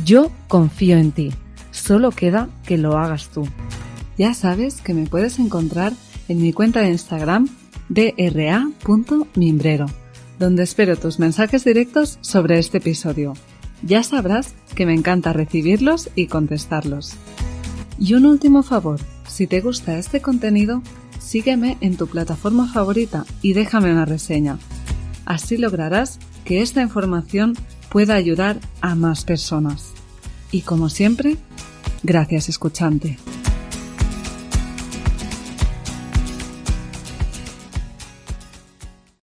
Yo confío en ti. Solo queda que lo hagas tú. Ya sabes que me puedes encontrar en mi cuenta de Instagram dra.mimbrero, donde espero tus mensajes directos sobre este episodio. Ya sabrás que me encanta recibirlos y contestarlos. Y un último favor, si te gusta este contenido, sígueme en tu plataforma favorita y déjame una reseña. Así lograrás que esta información pueda ayudar a más personas. Y como siempre, gracias escuchante.